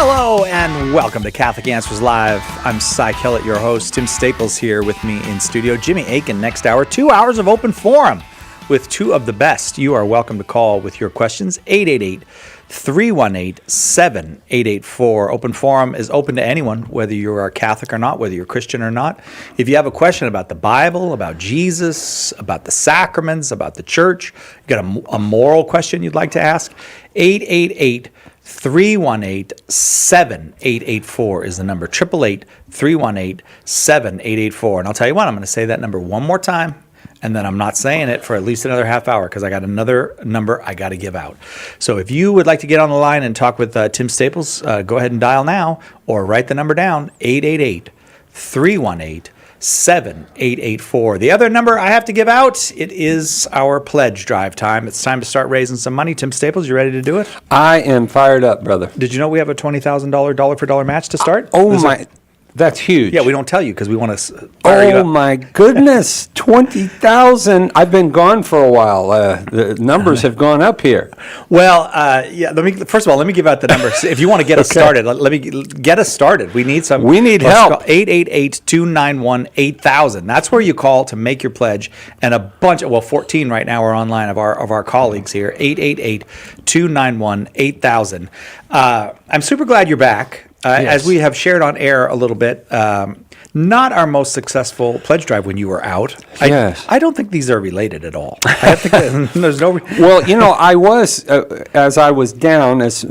Hello and welcome to Catholic Answers Live. I'm Cy Kellett, your host. Tim Staples here with me in studio. Jimmy Akin next hour. 2 hours of open forum with two of the best. You are welcome to call with your questions. 888-318-7884. Open forum is open to anyone, whether you're a Catholic or not, whether you're Christian or not. If you have a question about the Bible, about Jesus, about the sacraments, about the church, you got a moral question you'd like to ask, 888-318-7884 is the number. 888-318-7884. And I'll tell you what, I'm going to say that number one more time, and then I'm not saying it for at least another half hour because I got another number I got to give out. So if you would like to get on the line and talk with Tim Staples, go ahead and dial now or write the number down, 888-318-7884. The other number I have to give out, it is our pledge drive time. It's time to start raising some money. Tim Staples, you ready to do it? I am fired up, brother. Did you know we have a $20,000 dollar for dollar match to start? That's huge. Yeah, we don't tell you because we want to. Oh my goodness, 20,000! I've been gone for a while. The numbers have gone up here. Well, yeah. First of all, let me give out the numbers. If you want to get us started, let me get us started. We need some. We need help. 888-291-8000. That's where you call to make your pledge, and a bunch of 14 right now are online of our colleagues here. 888-291-8000. I'm super glad you're back. Yes. As we have shared on air a little bit, not our most successful pledge drive when you were out. Yes. I don't think these are related at all. I think there's no. Well, I was as I was down. As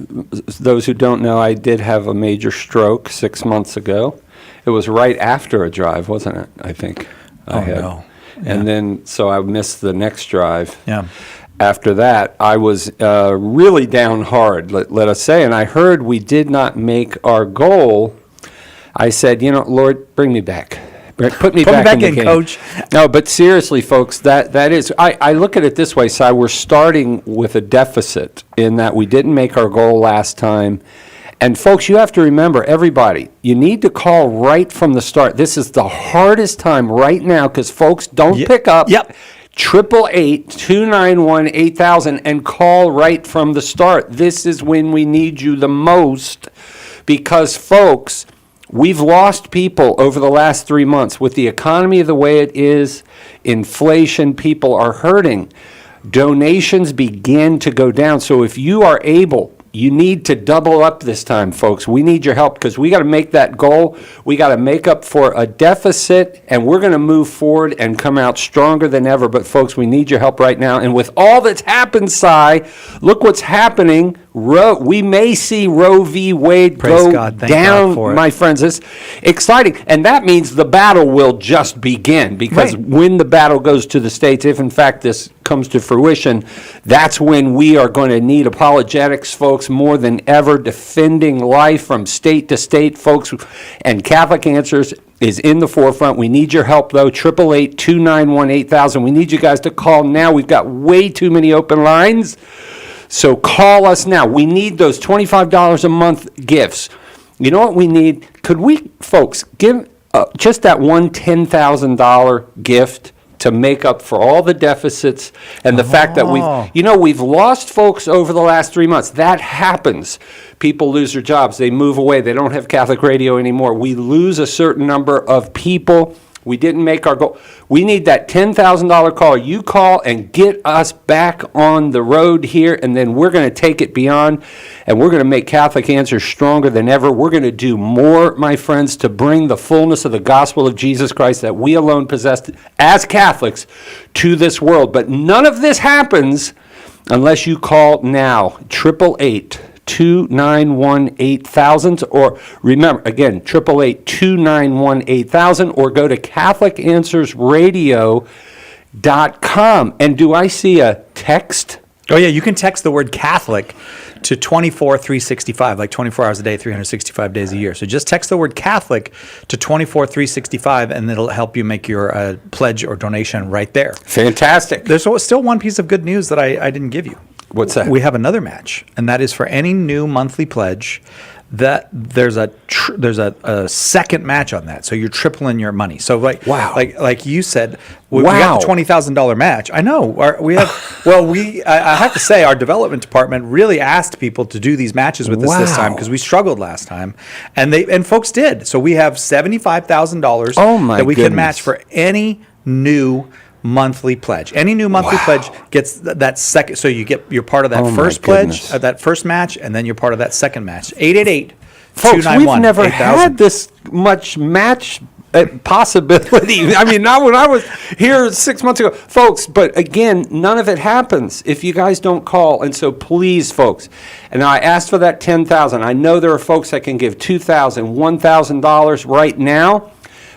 those who don't know, I did have a major stroke 6 months ago. It was right after a drive, wasn't it? I think. No. Yeah. And then so I missed the next drive. Yeah. After that, I was really down hard, let us say, and I heard we did not make our goal. I said, Lord, bring me back. Put me back in the game. Coach. No, but seriously, folks, that is, I look at it this way, Si, we're starting with a deficit in that we didn't make our goal last time. And folks, you have to remember, everybody, you need to call right from the start. This is the hardest time right now because folks don't pick up. Yep. 888-291-8000 and call right from the start. This is when we need you the most because, folks, we've lost people over the last 3 months. With the economy the way it is, inflation, people are hurting. Donations begin to go down. So if you are able, you need to double up this time, folks. We need your help because we got to make that goal. We got to make up for a deficit, and we're going to move forward and come out stronger than ever. But, folks, we need your help right now. And with all that's happened, Si, look what's happening. We may see Roe v. Wade go down, my friends. It's exciting. And that means the battle will just begin because when the battle goes to the states, if in fact this comes to fruition, that's when we are going to need apologetics, folks, more than ever, defending life from state to state, folks. And Catholic Answers is in the forefront. We need your help, though. 888-291-8000. We need you guys to call now. We've got way too many open lines. So call us now. We need those $25 a month gifts. You know what we need? Could we, folks, give just that one $10,000 gift to make up for all the deficits and the fact that we've lost folks over the last 3 months. That happens. People lose their jobs. They move away. They don't have Catholic radio anymore. We lose a certain number of people. We didn't make our goal. We need that $10,000 call. You call and get us back on the road here, and then we're going to take it beyond, and we're going to make Catholic Answers stronger than ever. We're going to do more, my friends, to bring the fullness of the gospel of Jesus Christ that we alone possess as Catholics to this world. But none of this happens unless you call now, 888-291-8000, or remember, again, 888-291-8000, or go to CatholicAnswersRadio.com. And do I see a text? Oh, yeah, you can text the word Catholic to 24365, like 24 hours a day, 365 days a year. So just text the word Catholic to 24365, and it'll help you make your pledge or donation right there. Fantastic. There's still one piece of good news that I didn't give you. What's that? We have another match, and that is for any new monthly pledge that there's a second match on that, so you're tripling your money. So Wow. like you said, we got the $20,000 match. I know we have. Well, I have to say our development department really asked people to do these matches with us this time because we struggled last time, and folks did. So we have $75,000 that we can match for any new monthly pledge. Any new monthly pledge gets that second. So you're part of that first pledge, that first match, and then you're part of that second match. 888. Folks, we've never had this much match possibility. I mean, not when I was here 6 months ago. Folks, but again, none of it happens if you guys don't call. And so please, folks, and I asked for that $10,000. I know there are folks that can give $2,000, $1,000 right now.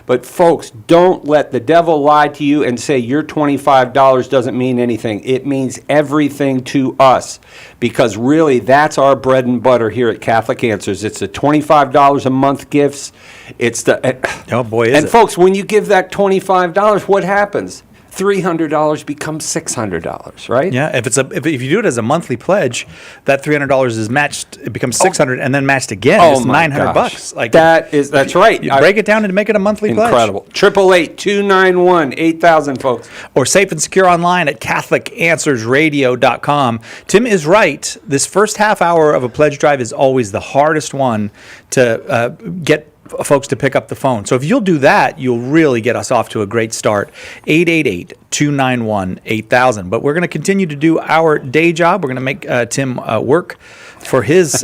But folks, don't let the devil lie to you and say your $25 doesn't mean anything. It means everything to us, because really that's our bread and butter here at Catholic Answers. It's the $25 a month gifts. It's the oh boy, is and it. Folks, when you give that $25, what happens? $300 becomes $600, right? Yeah, if you do it as a monthly pledge, that $300 is matched. It becomes $600 and then matched again. It's $900. Like that's right. You break it down and make it a monthly pledge. Incredible. 888-291-8000, folks. Or safe and secure online at CatholicAnswersRadio.com. Tim is right. This first half hour of a pledge drive is always the hardest one to get folks to pick up the phone. So if you'll do that, you'll really get us off to a great start. 888-291-8000. But we're going to continue to do our day job. We're going to make Tim work for his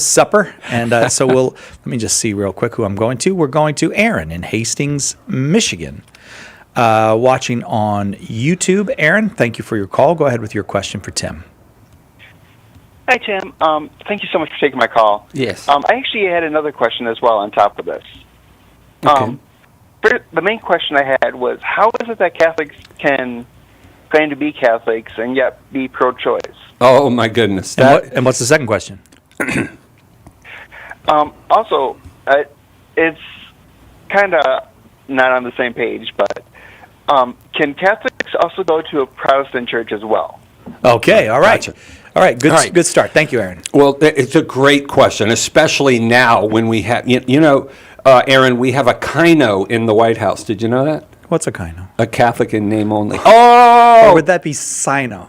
supper. And so let me just see real quick who I'm going to. We're going to Aaron in Hastings, Michigan, watching on YouTube. Aaron, thank you for your call. Go ahead with your question for Tim. Hi, Tim. Thank you so much for taking my call. Yes. I actually had another question as well on top of this. Okay. The main question I had was, how is it that Catholics can claim to be Catholics and yet be pro-choice? Oh, my goodness. And what's the second question? Also, it's kind of not on the same page, but can Catholics also go to a Protestant church as well? Okay, all right. Gotcha. All right, good All right. good start. Thank you, Aaron. Well, it's a great question, especially now when we have, Aaron, we have a Kino in the White House. Did you know that? What's a Kino? A Catholic in name only. Or would that be Sino?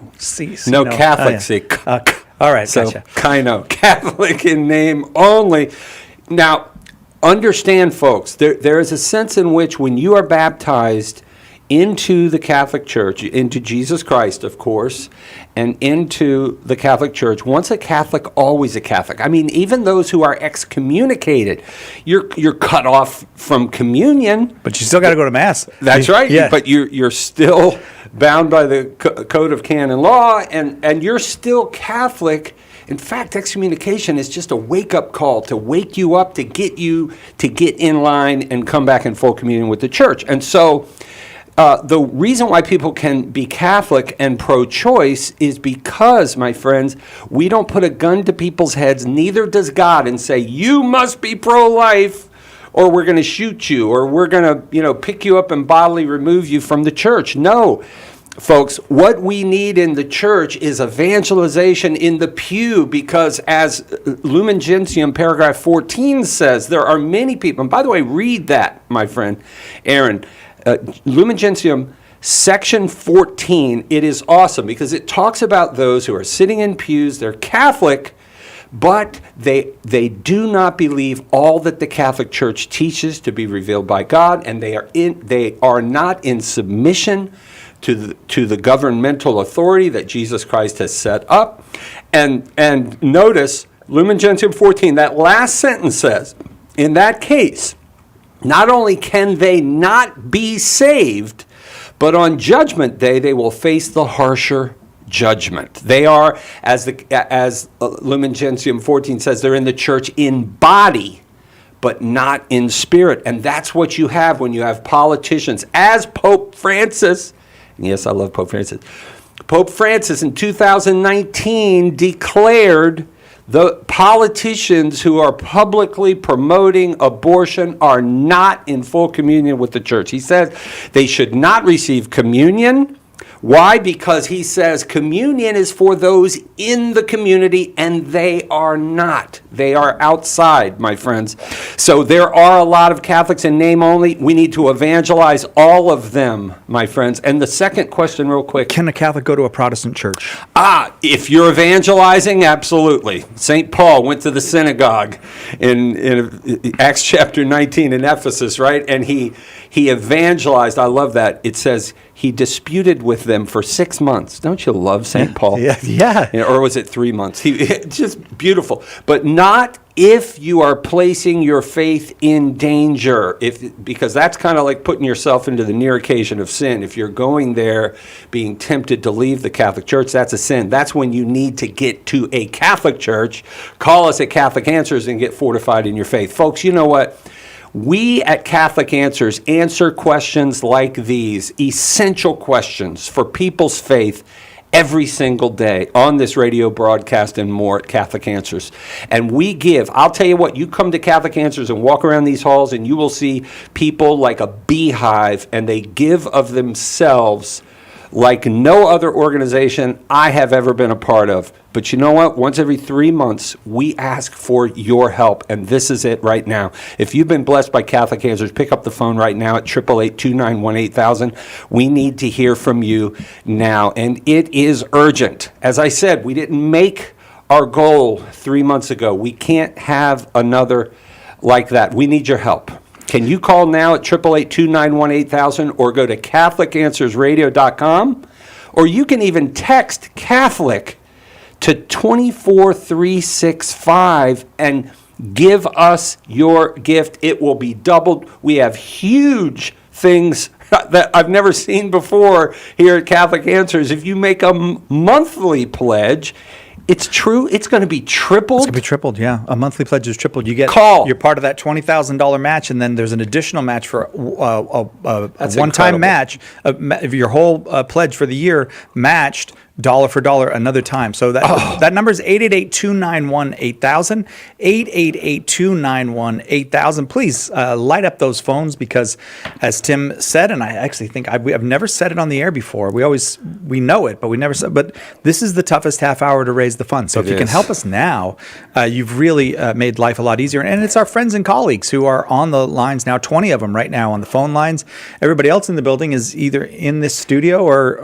No, Catholic. Oh, See. yeah. All right, So, gotcha. Kino, Catholic in name only. Now, understand, folks, there is a sense in which when you are baptized into the Catholic Church, into Jesus Christ, of course, and into the Catholic Church, once a Catholic, always a Catholic. I mean, even those who are excommunicated, you're cut off from communion. But you still got to go to Mass. That's right. Yeah. But you're still bound by the code of canon law, and you're still Catholic. In fact, excommunication is just a wake-up call to wake you up, to get you to get in line and come back in full communion with the church. And so the reason why people can be Catholic and pro-choice is because, my friends, we don't put a gun to people's heads, neither does God, and say, you must be pro-life, or we're going to shoot you, or we're going to, pick you up and bodily remove you from the church. No, folks, what we need in the church is evangelization in the pew, because as Lumen Gentium paragraph 14 says, there are many people, and by the way, read that, my friend Aaron, Lumen Gentium, section 14, it is awesome because it talks about those who are sitting in pews, they're Catholic, but they do not believe all that the Catholic Church teaches to be revealed by God, and they are not in submission to the governmental authority that Jesus Christ has set up. And notice, Lumen Gentium 14, that last sentence says, in that case, not only can they not be saved, but on Judgment Day they will face the harsher judgment. They are, as Lumen Gentium 14 says, they're in the church in body, but not in spirit. And that's what you have when you have politicians, as Pope Francis, and yes, I love Pope Francis. Pope Francis in 2019 declared the politicians who are publicly promoting abortion are not in full communion with the church. He says they should not receive communion Why? Because he says communion is for those in the community, and they are not. They are outside, my friends. So there are a lot of Catholics in name only. We need to evangelize all of them, my friends. And the second question, real quick. Can a Catholic go to a Protestant church? If you're evangelizing, absolutely. St. Paul went to the synagogue in Acts chapter 19 in Ephesus, right? And he evangelized. I love that. It says he disputed with them for 6 months. Don't you love St. Paul? Yeah. Or was it 3 months? Just beautiful. But not if you are placing your faith in danger, because that's kind of like putting yourself into the near occasion of sin. If you're going there being tempted to leave the Catholic Church, that's a sin. That's when you need to get to a Catholic church. Call us at Catholic Answers and get fortified in your faith. Folks, you know what? We at Catholic Answers answer questions like these, essential questions for people's faith, every single day on this radio broadcast and more at Catholic Answers. And we give, I'll tell you what, you come to Catholic Answers and walk around these halls and you will see people like a beehive, and they give of themselves like no other organization I have ever been a part of. But you know what? Once every 3 months, we ask for your help, and this is it right now. If you've been blessed by Catholic Answers, pick up the phone right now at 888-291-8000. We need to hear from you now, and it is urgent. As I said, we didn't make our goal 3 months ago. We can't have another like that. We need your help. Can you call now at 888-291-8000 or go to CatholicAnswersRadio.com, or you can even text Catholic to 24365 and give us your gift. It will be doubled. We have huge things that I've never seen before here at Catholic Answers. If you make a monthly pledge, it's true, it's going to be tripled. It's going to be tripled, yeah. A monthly pledge is tripled. You get, Call. You're part of that $20,000 match, and then there's an additional match for a That's one-time incredible. match of your whole pledge for the year matched dollar for dollar another time. So that number is 888-291-8000, 888-291-8000. Please light up those phones, because as Tim said, and I actually think I've never said it on the air before. We know it, but we never said. But this is the toughest half hour to raise the funds. So if you can help us now, you've really made life a lot easier. And it's our friends and colleagues who are on the lines now, 20 of them right now on the phone lines. Everybody else in the building is either in this studio or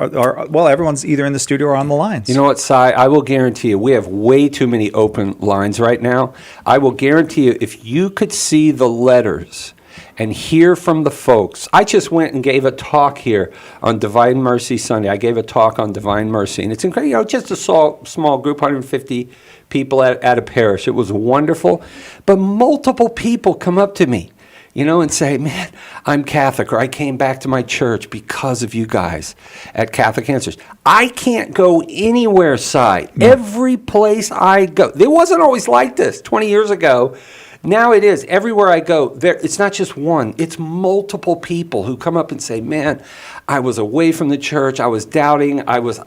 well, everyone's either in the studio or on the lines. You know what, Si? I will guarantee you, we have way too many open lines right now. I will guarantee you, if you could see the letters and hear from the folks. I just went and gave a talk here on Divine Mercy Sunday. I gave a talk on Divine Mercy, and it's incredible. You know, just a small group, 150 people at a parish. It was wonderful. But multiple people come up to me, you know, and say, man, I'm Catholic, or I came back to my church because of you guys at Catholic Answers. I can't go anywhere, Si. Every place I go, it wasn't always like this 20 years ago. Now it is. Everywhere I go, it's not just one. It's multiple people who come up and say, man, I was away from the church. I was doubting. I was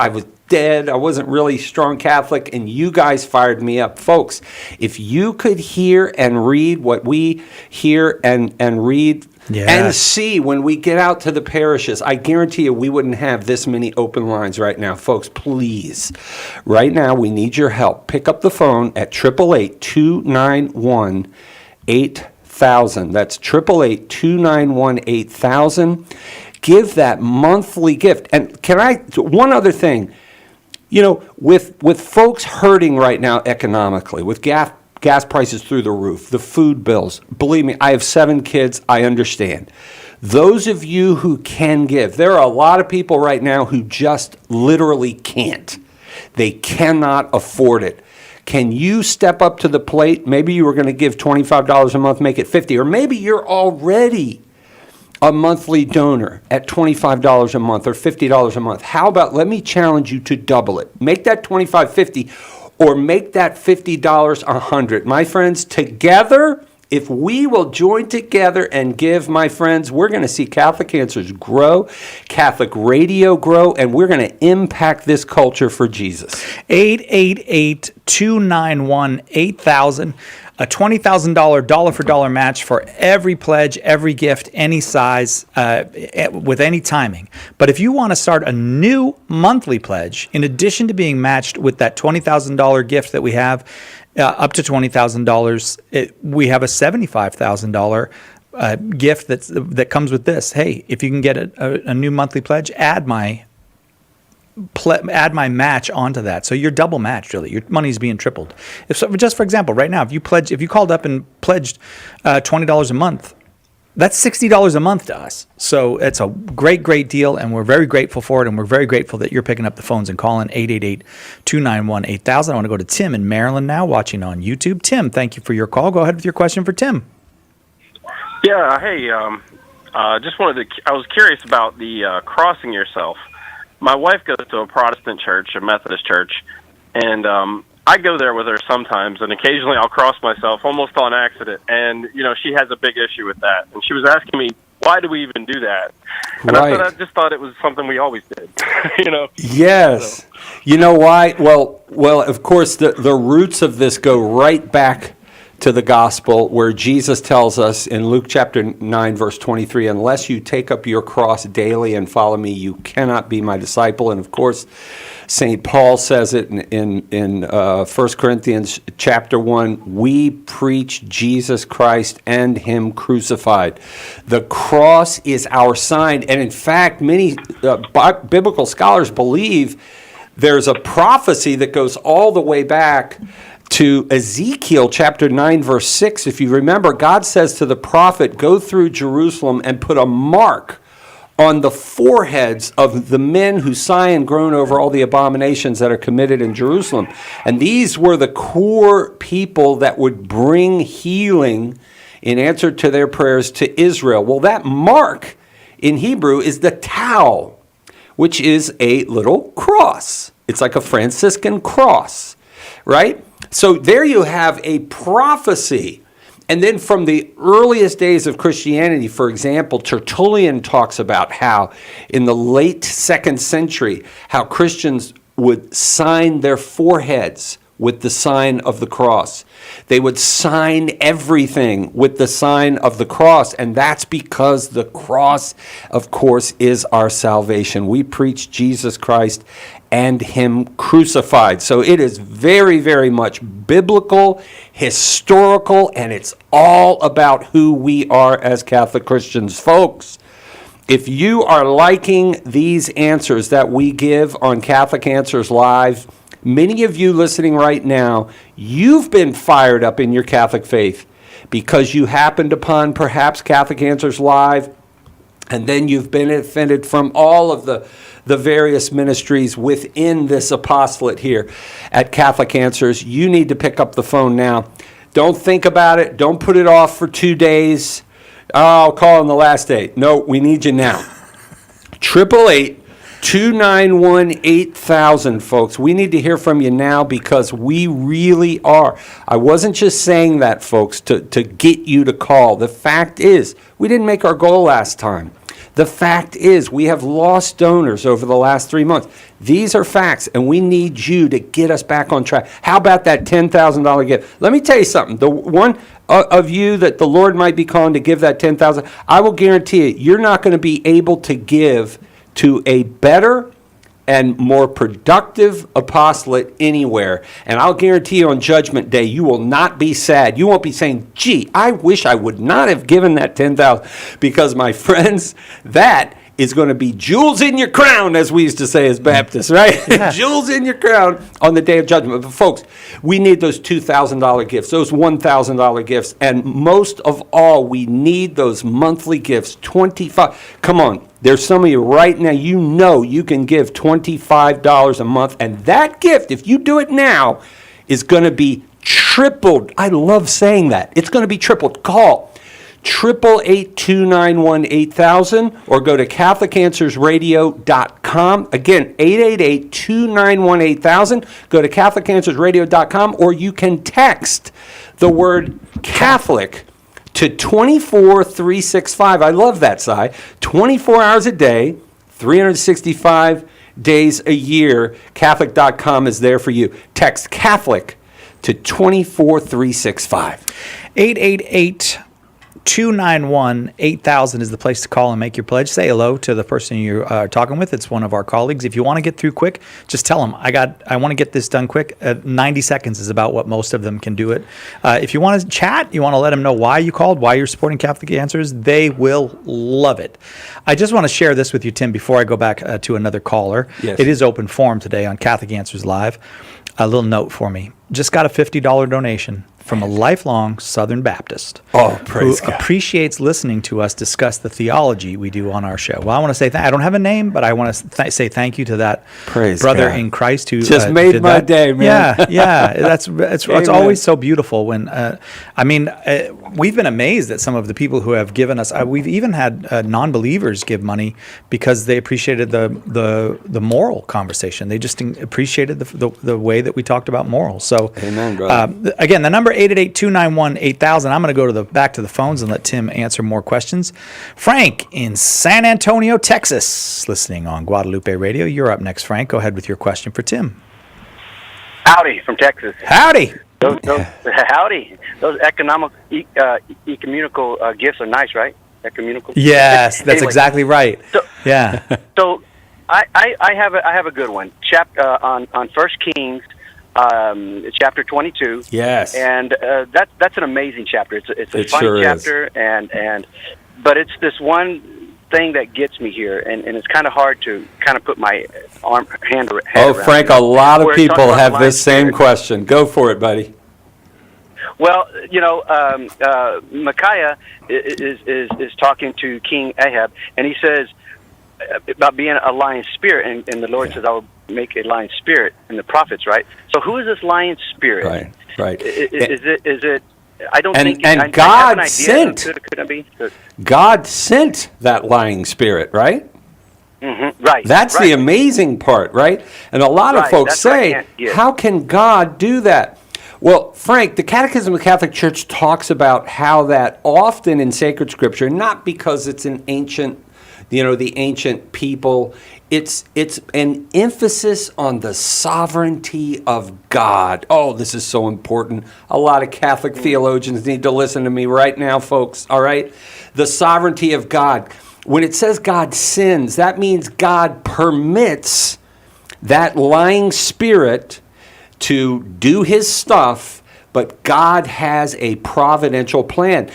dead. I wasn't really strong Catholic, and you guys fired me up. Folks, if you could hear and read what we hear and read and see when we get out to the parishes, I guarantee you we wouldn't have this many open lines right now. Folks, please, right now we need your help. Pick up the phone at 888-291-8000. That's 888-291-8000. Give that monthly gift. And one other thing, you know, with folks hurting right now economically, with gas prices through the roof, the food bills, believe me, I have 7 kids, I understand. Those of you who can give, there are a lot of people right now who just literally can't. They cannot afford it. Can you step up to the plate? Maybe you were going to give $25 a month, make it $50, or maybe you're already a monthly donor at $25 a month or $50 a month. How about, let me challenge you to double it. Make that $25 $50, or make that $50 $100. My friends, together, if we will join together and give, my friends, we're going to see Catholic Answers grow, Catholic Radio grow, and we're going to impact this culture for Jesus. 888-291-8000. a $20,000 dollar for dollar match for every pledge, every gift, any size, with any timing. But if you want to start a new monthly pledge, in addition to being matched with that $20,000 gift that we have, up to $20,000, we have a $75,000 gift that comes with this. Hey, if you can get a new monthly pledge, add my match onto that. So you're double matched, really. Your money's being tripled. Just for example, right now, if you called up and pledged $20 a month, that's $60 a month to us. So it's a great, great deal, and we're very grateful for it, and we're very grateful that you're picking up the phones and calling 888-291-8000. I want to go to Tim in Maryland now, watching on YouTube. Tim, thank you for your call. Go ahead with your question for Tim. Yeah, hey, I was curious about the crossing yourself. My wife goes to a Protestant church, a Methodist church, and I go there with her sometimes, and occasionally I'll cross myself almost on accident, and, she has a big issue with that. And she was asking me, why do we even do that? And I just thought it was something we always did, Yes. So. You know why? Well, of course, the roots of this go right back to the gospel, where Jesus tells us in Luke chapter 9, verse 23, unless you take up your cross daily and follow me, you cannot be my disciple. And of course, St. Paul says it in 1 Corinthians chapter 1, we preach Jesus Christ and him crucified. The cross is our sign. And in fact, many biblical scholars believe there's a prophecy that goes all the way back to Ezekiel chapter 9, verse 6. If you remember, God says to the prophet, go through Jerusalem and put a mark on the foreheads of the men who sigh and groan over all the abominations that are committed in Jerusalem. And these were the core people that would bring healing in answer to their prayers to Israel. Well, that mark in Hebrew is the tau, which is a little cross. It's like a Franciscan cross, right? So there you have a prophecy. And then from the earliest days of Christianity, for example, Tertullian talks about how in the late 2nd century, how Christians would sign their foreheads with the sign of the cross. They would sign everything with the sign of the cross, and that's because the cross, of course, is our salvation. We preach Jesus Christ and him crucified. So it is very, very much biblical, historical, and it's all about who we are as Catholic Christians. Folks, if you are liking these answers that we give on Catholic Answers Live, many of you listening right now, you've been fired up in your Catholic faith because you happened upon perhaps Catholic Answers Live, and then you've benefited from all of the various ministries within this apostolate here at Catholic Answers. You need to pick up the phone now. Don't think about it. Don't put it off for 2 days. Oh, I'll call on the last day. No, we need you now. 888-291-8000, folks. We need to hear from you now because we really are. I wasn't just saying that, folks, to get you to call. The fact is, we didn't make our goal last time. The fact is, we have lost donors over the last 3 months. These are facts, and we need you to get us back on track. How about that $10,000 gift? Let me tell you something. The one of you that the Lord might be calling to give that $10,000, I will guarantee you, you're not going to be able to give to a better and more productive apostolate anywhere. And I'll guarantee you on Judgment Day, you will not be sad. You won't be saying, gee, I wish I would not have given that $10,000. Because, my friends, that is going to be jewels in your crown, as we used to say as Baptists, right? Yeah. Jewels in your crown on the Day of Judgment. But, folks, we need those $2,000 gifts, those $1,000 gifts. And most of all, we need those monthly gifts, 25. Come on. There's some of you right now, you know you can give $25 a month. And that gift, if you do it now, is going to be tripled. I love saying that. It's going to be tripled. Call 888-291-8000 or go to CatholicAnswersRadio.com. Again, 888-291-8000. Go to CatholicAnswersRadio.com, or you can text the word Catholic to 24365. I love that, Si. 24 hours a day, 365 days a year. Catholic.com is there for you. Text Catholic to 24365. 888-291-8000 is the place to call and make your pledge. Say hello to the person you're talking with. It's one of our colleagues. If you want to get through quick, just tell them, I want to get this done quick. 90 seconds is about what most of them can do it. If you want to chat, you want to let them know why you called, why you're supporting Catholic Answers, they will love it. I just want to share this with you, Tim, before I go back to another caller. Yes. It is open forum today on Catholic Answers Live. A little note for me. Just got a $50 donation from a lifelong Southern Baptist Oh, praise who God. appreciates listening to us discuss the theology we do on our show. Well, I want to say I don't have a name, but I want to say thank you to that Praise brother God. in Christ who Just made did my that. day, man. Yeah. It's Amen. always so beautiful when we've been amazed at some of the people who have given us. We've even had non-believers give money because they appreciated the moral conversation. They just appreciated the way that we talked about morals. So, Amen, brother. again, the number 888-291-8000. I'm going to go to back to the phones and let Tim answer more questions. Frank in San Antonio, Texas, listening on Guadalupe Radio. You're up next, Frank. Go ahead with your question for Tim. Howdy from Texas. Howdy. Howdy. Those ecumenical gifts are nice, right? Ecumenical. Yes, that's Anyway, exactly right. So, Yeah. so I have a good one. On 1 Kings, chapter 22. Yes. And that's an amazing chapter. It's a It fun sure is. chapter, but it's this one thing that gets me here, and it's kind of hard to kind of put my hand Oh, around Frank, it. a lot of Where it talks people about have the this lion same spirit. question. Go for it, buddy. Well, Micaiah is talking to King Ahab, and he says about being a lion spirit, and the Lord says, "I will make a lion spirit," in the prophets, right? So, who is this lion spirit? Right. Is it? I don't And- think. and I have God an idea. sent- Could it be? God sent that lying spirit, right? Right. That's right. the amazing part, right? And a lot of Right, folks that's what I say, can't get. how can God do that? Well, Frank, the Catechism of the Catholic Church talks about how that often in sacred scripture, not because it's an ancient, the ancient people, it's an emphasis on the sovereignty of God. Oh, this is so important. A lot of Catholic theologians need to listen to me right now, folks, all right? The sovereignty of God. When it says God sins, that means God permits that lying spirit to do his stuff, but God has a providential plan.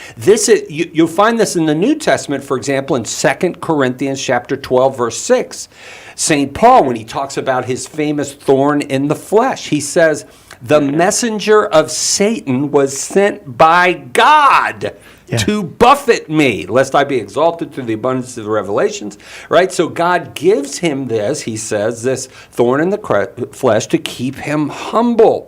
You'll find this in the New Testament, for example, in 2 Corinthians chapter 12, verse 6. St. Paul, when he talks about his famous thorn in the flesh, he says, the messenger of Satan was sent by God to buffet me, lest I be exalted through the abundance of the revelations, right? So God gives him this, he says, this thorn in the flesh to keep him humble.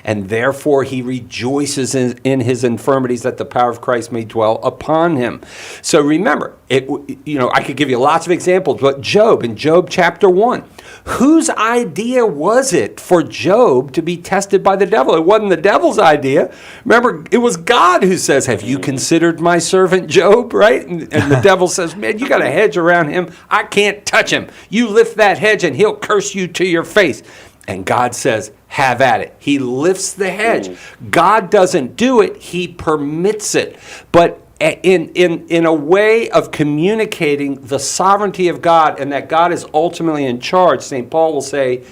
And therefore he rejoices in his infirmities that the power of Christ may dwell upon him. So remember, I could give you lots of examples, but in Job chapter 1, whose idea was it for Job to be tested by the devil? It wasn't the devil's idea. Remember, it was God who says, have you considered my servant Job, right? And the devil says, man, you got a hedge around him. I can't touch him. You lift that hedge and he'll curse you to your face. And God says, have at it. He lifts the hedge. God doesn't do it. He permits it. But in a way of communicating the sovereignty of God and that God is ultimately in charge, St. Paul will say,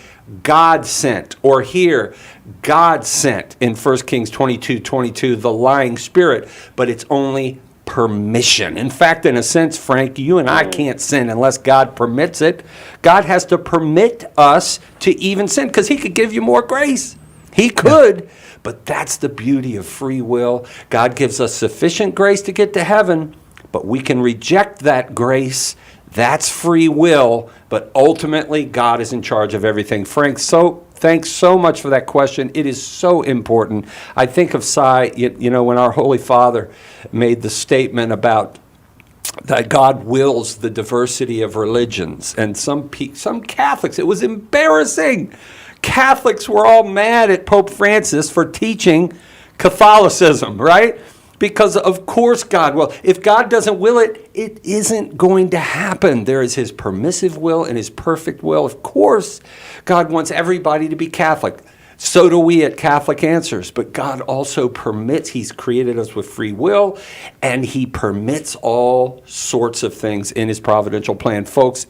God sent, or here, God sent in 1 Kings 22:22, the lying spirit, but it's only permission. In fact, in a sense, Frank, you and I can't sin unless God permits it. God has to permit us to even sin because he could give you more grace. He could, but that's the beauty of free will. God gives us sufficient grace to get to heaven, but we can reject that grace. That's free will, but ultimately God is in charge of everything. Frank, thanks so much for that question. It is so important. I think of when our Holy Father made the statement about that God wills the diversity of religions. And some Catholics, it was embarrassing. Catholics were all mad at Pope Francis for teaching Catholicism, right? Because of course God will. If God doesn't will it, it isn't going to happen. There is his permissive will and his perfect will. Of course, God wants everybody to be Catholic. So do we at Catholic Answers. But God also permits, He's created us with free will, and He permits all sorts of things in His providential plan. Folks,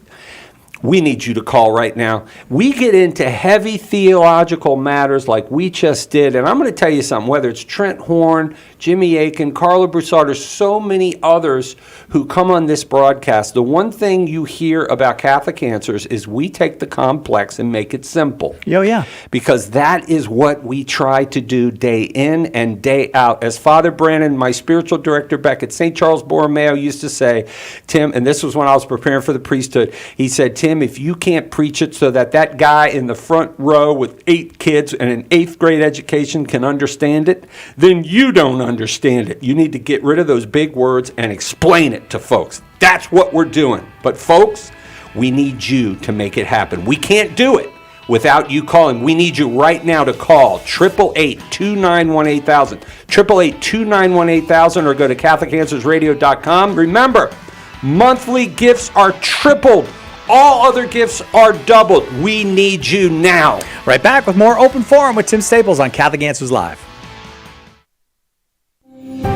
we need you to call right now. We get into heavy theological matters like we just did, and I'm going to tell you something, whether it's Trent Horn, Jimmy Akin, Carla Broussard, there's so many others who come on this broadcast. The one thing you hear about Catholic Answers is we take the complex and make it simple. Yo, yeah. Because that is what we try to do day in and day out. As Father Brandon, my spiritual director back at St. Charles Borromeo used to say, Tim, and this was when I was preparing for the priesthood, he said, Tim, if you can't preach it so that guy in the front row with 8 kids and an 8th grade education can understand it, then you don't understand it. You need to get rid of those big words and explain it to folks. That's what we're doing. But folks, we need you to make it happen. We can't do it without you calling. We need you right now to call 888-291-8000, 888-291-8000, or go to CatholicAnswersRadio.com. Remember, monthly gifts are tripled. All other gifts are doubled. We need you now. Right back with more Open Forum with Tim Staples on Catholic Answers Live.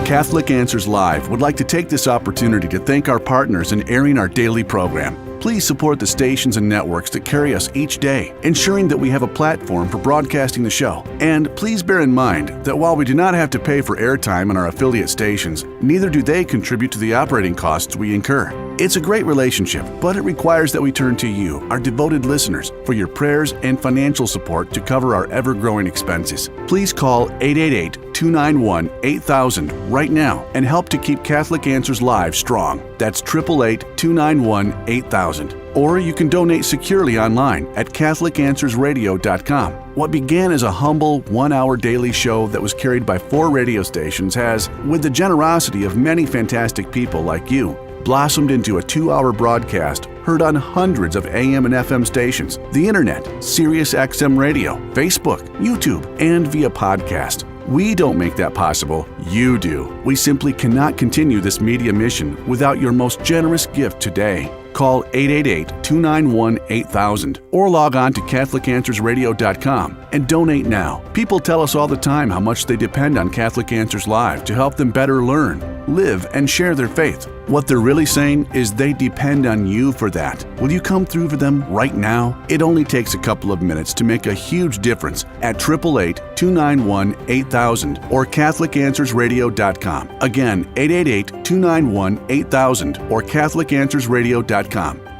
Catholic Answers Live would like to take this opportunity to thank our partners in airing our daily program. Please support the stations and networks that carry us each day, ensuring that we have a platform for broadcasting the show. And please bear in mind that while we do not have to pay for airtime on our affiliate stations, neither do they contribute to the operating costs we incur. It's a great relationship, but it requires that we turn to you, our devoted listeners, for your prayers and financial support to cover our ever-growing expenses. Please call 888-291-8000 right now and help to keep Catholic Answers Live strong. That's 888-291-8000. Or you can donate securely online at CatholicAnswersRadio.com. What began as a humble 1-hour daily show that was carried by 4 radio stations has, with the generosity of many fantastic people like you, blossomed into a 2-hour broadcast heard on hundreds of AM and FM stations, the internet, Sirius XM radio, Facebook, YouTube, and via podcast. We don't make that possible, you do. We simply cannot continue this media mission without your most generous gift today. Call 888-291-8000 or log on to CatholicAnswersRadio.com and donate now. People tell us all the time how much they depend on Catholic Answers Live to help them better learn, live, and share their faith. What they're really saying is they depend on you for that. Will you come through for them right now? It only takes a couple of minutes to make a huge difference at 888-291-8000 or CatholicAnswersRadio.com. Again, 888-291-8000 or CatholicAnswersRadio.com.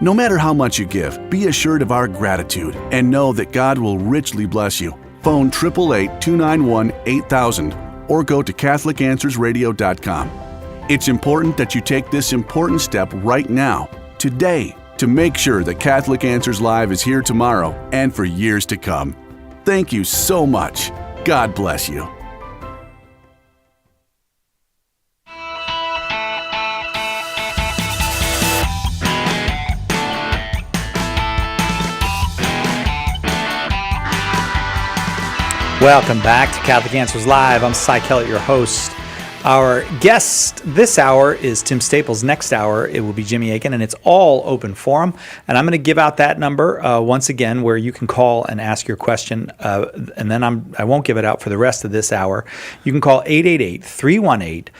No matter how much you give, be assured of our gratitude and know that God will richly bless you. Phone 888-291-8000 or go to CatholicAnswersRadio.com. It's important that you take this important step right now, today, to make sure that Catholic Answers Live is here tomorrow and for years to come. Thank you so much. God bless you. Welcome back to Catholic Answers Live. I'm Cy Kellett, your host. Our guest this hour is Tim Staples. Next hour, it will be Jimmy Akin, and it's all open forum. And I'm going to give out that number once again where you can call and ask your question. And then I won't give it out for the rest of this hour. You can call 888-318-7884,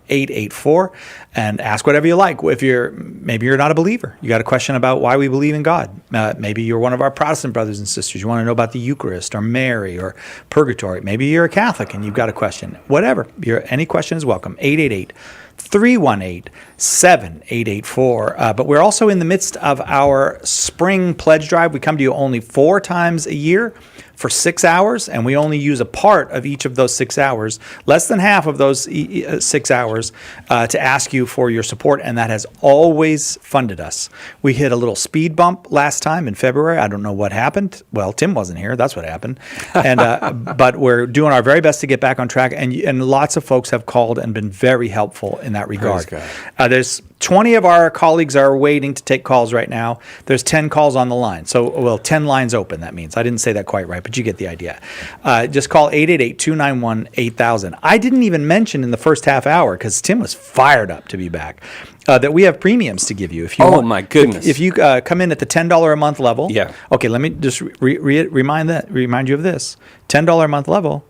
888-318-7884, and ask whatever you like. If maybe you're not a believer, you got a question about why we believe in God. Maybe you're one of our Protestant brothers and sisters. You want to know about the Eucharist or Mary or purgatory. Maybe you're a Catholic and you've got a question. Whatever. Any question is welcome. 888-318-7884. But we're also in the midst of our spring pledge drive. We come to you only 4 times a year for 6 hours, and we only use a part of each of those 6 hours, less than half of those 6 hours, to ask you for your support, and that has always funded us. We hit a little speed bump last time in February. I don't know what happened. Well, Tim wasn't here. That's what happened. And but we're doing our very best to get back on track, and lots of folks have called and been very helpful in that regard. There's 20 of our colleagues are waiting to take calls right now. There's 10 calls on the line. So, 10 lines open, that means. I didn't say that quite right, but you get the idea. Just call 888-291-8000. I didn't even mention in the first half hour, because Tim was fired up to be back, that we have premiums to give you. If you Oh, want, my goodness. If you come in at the $10 a month level. Yeah. Okay, let me just remind you of this. $10 a month level,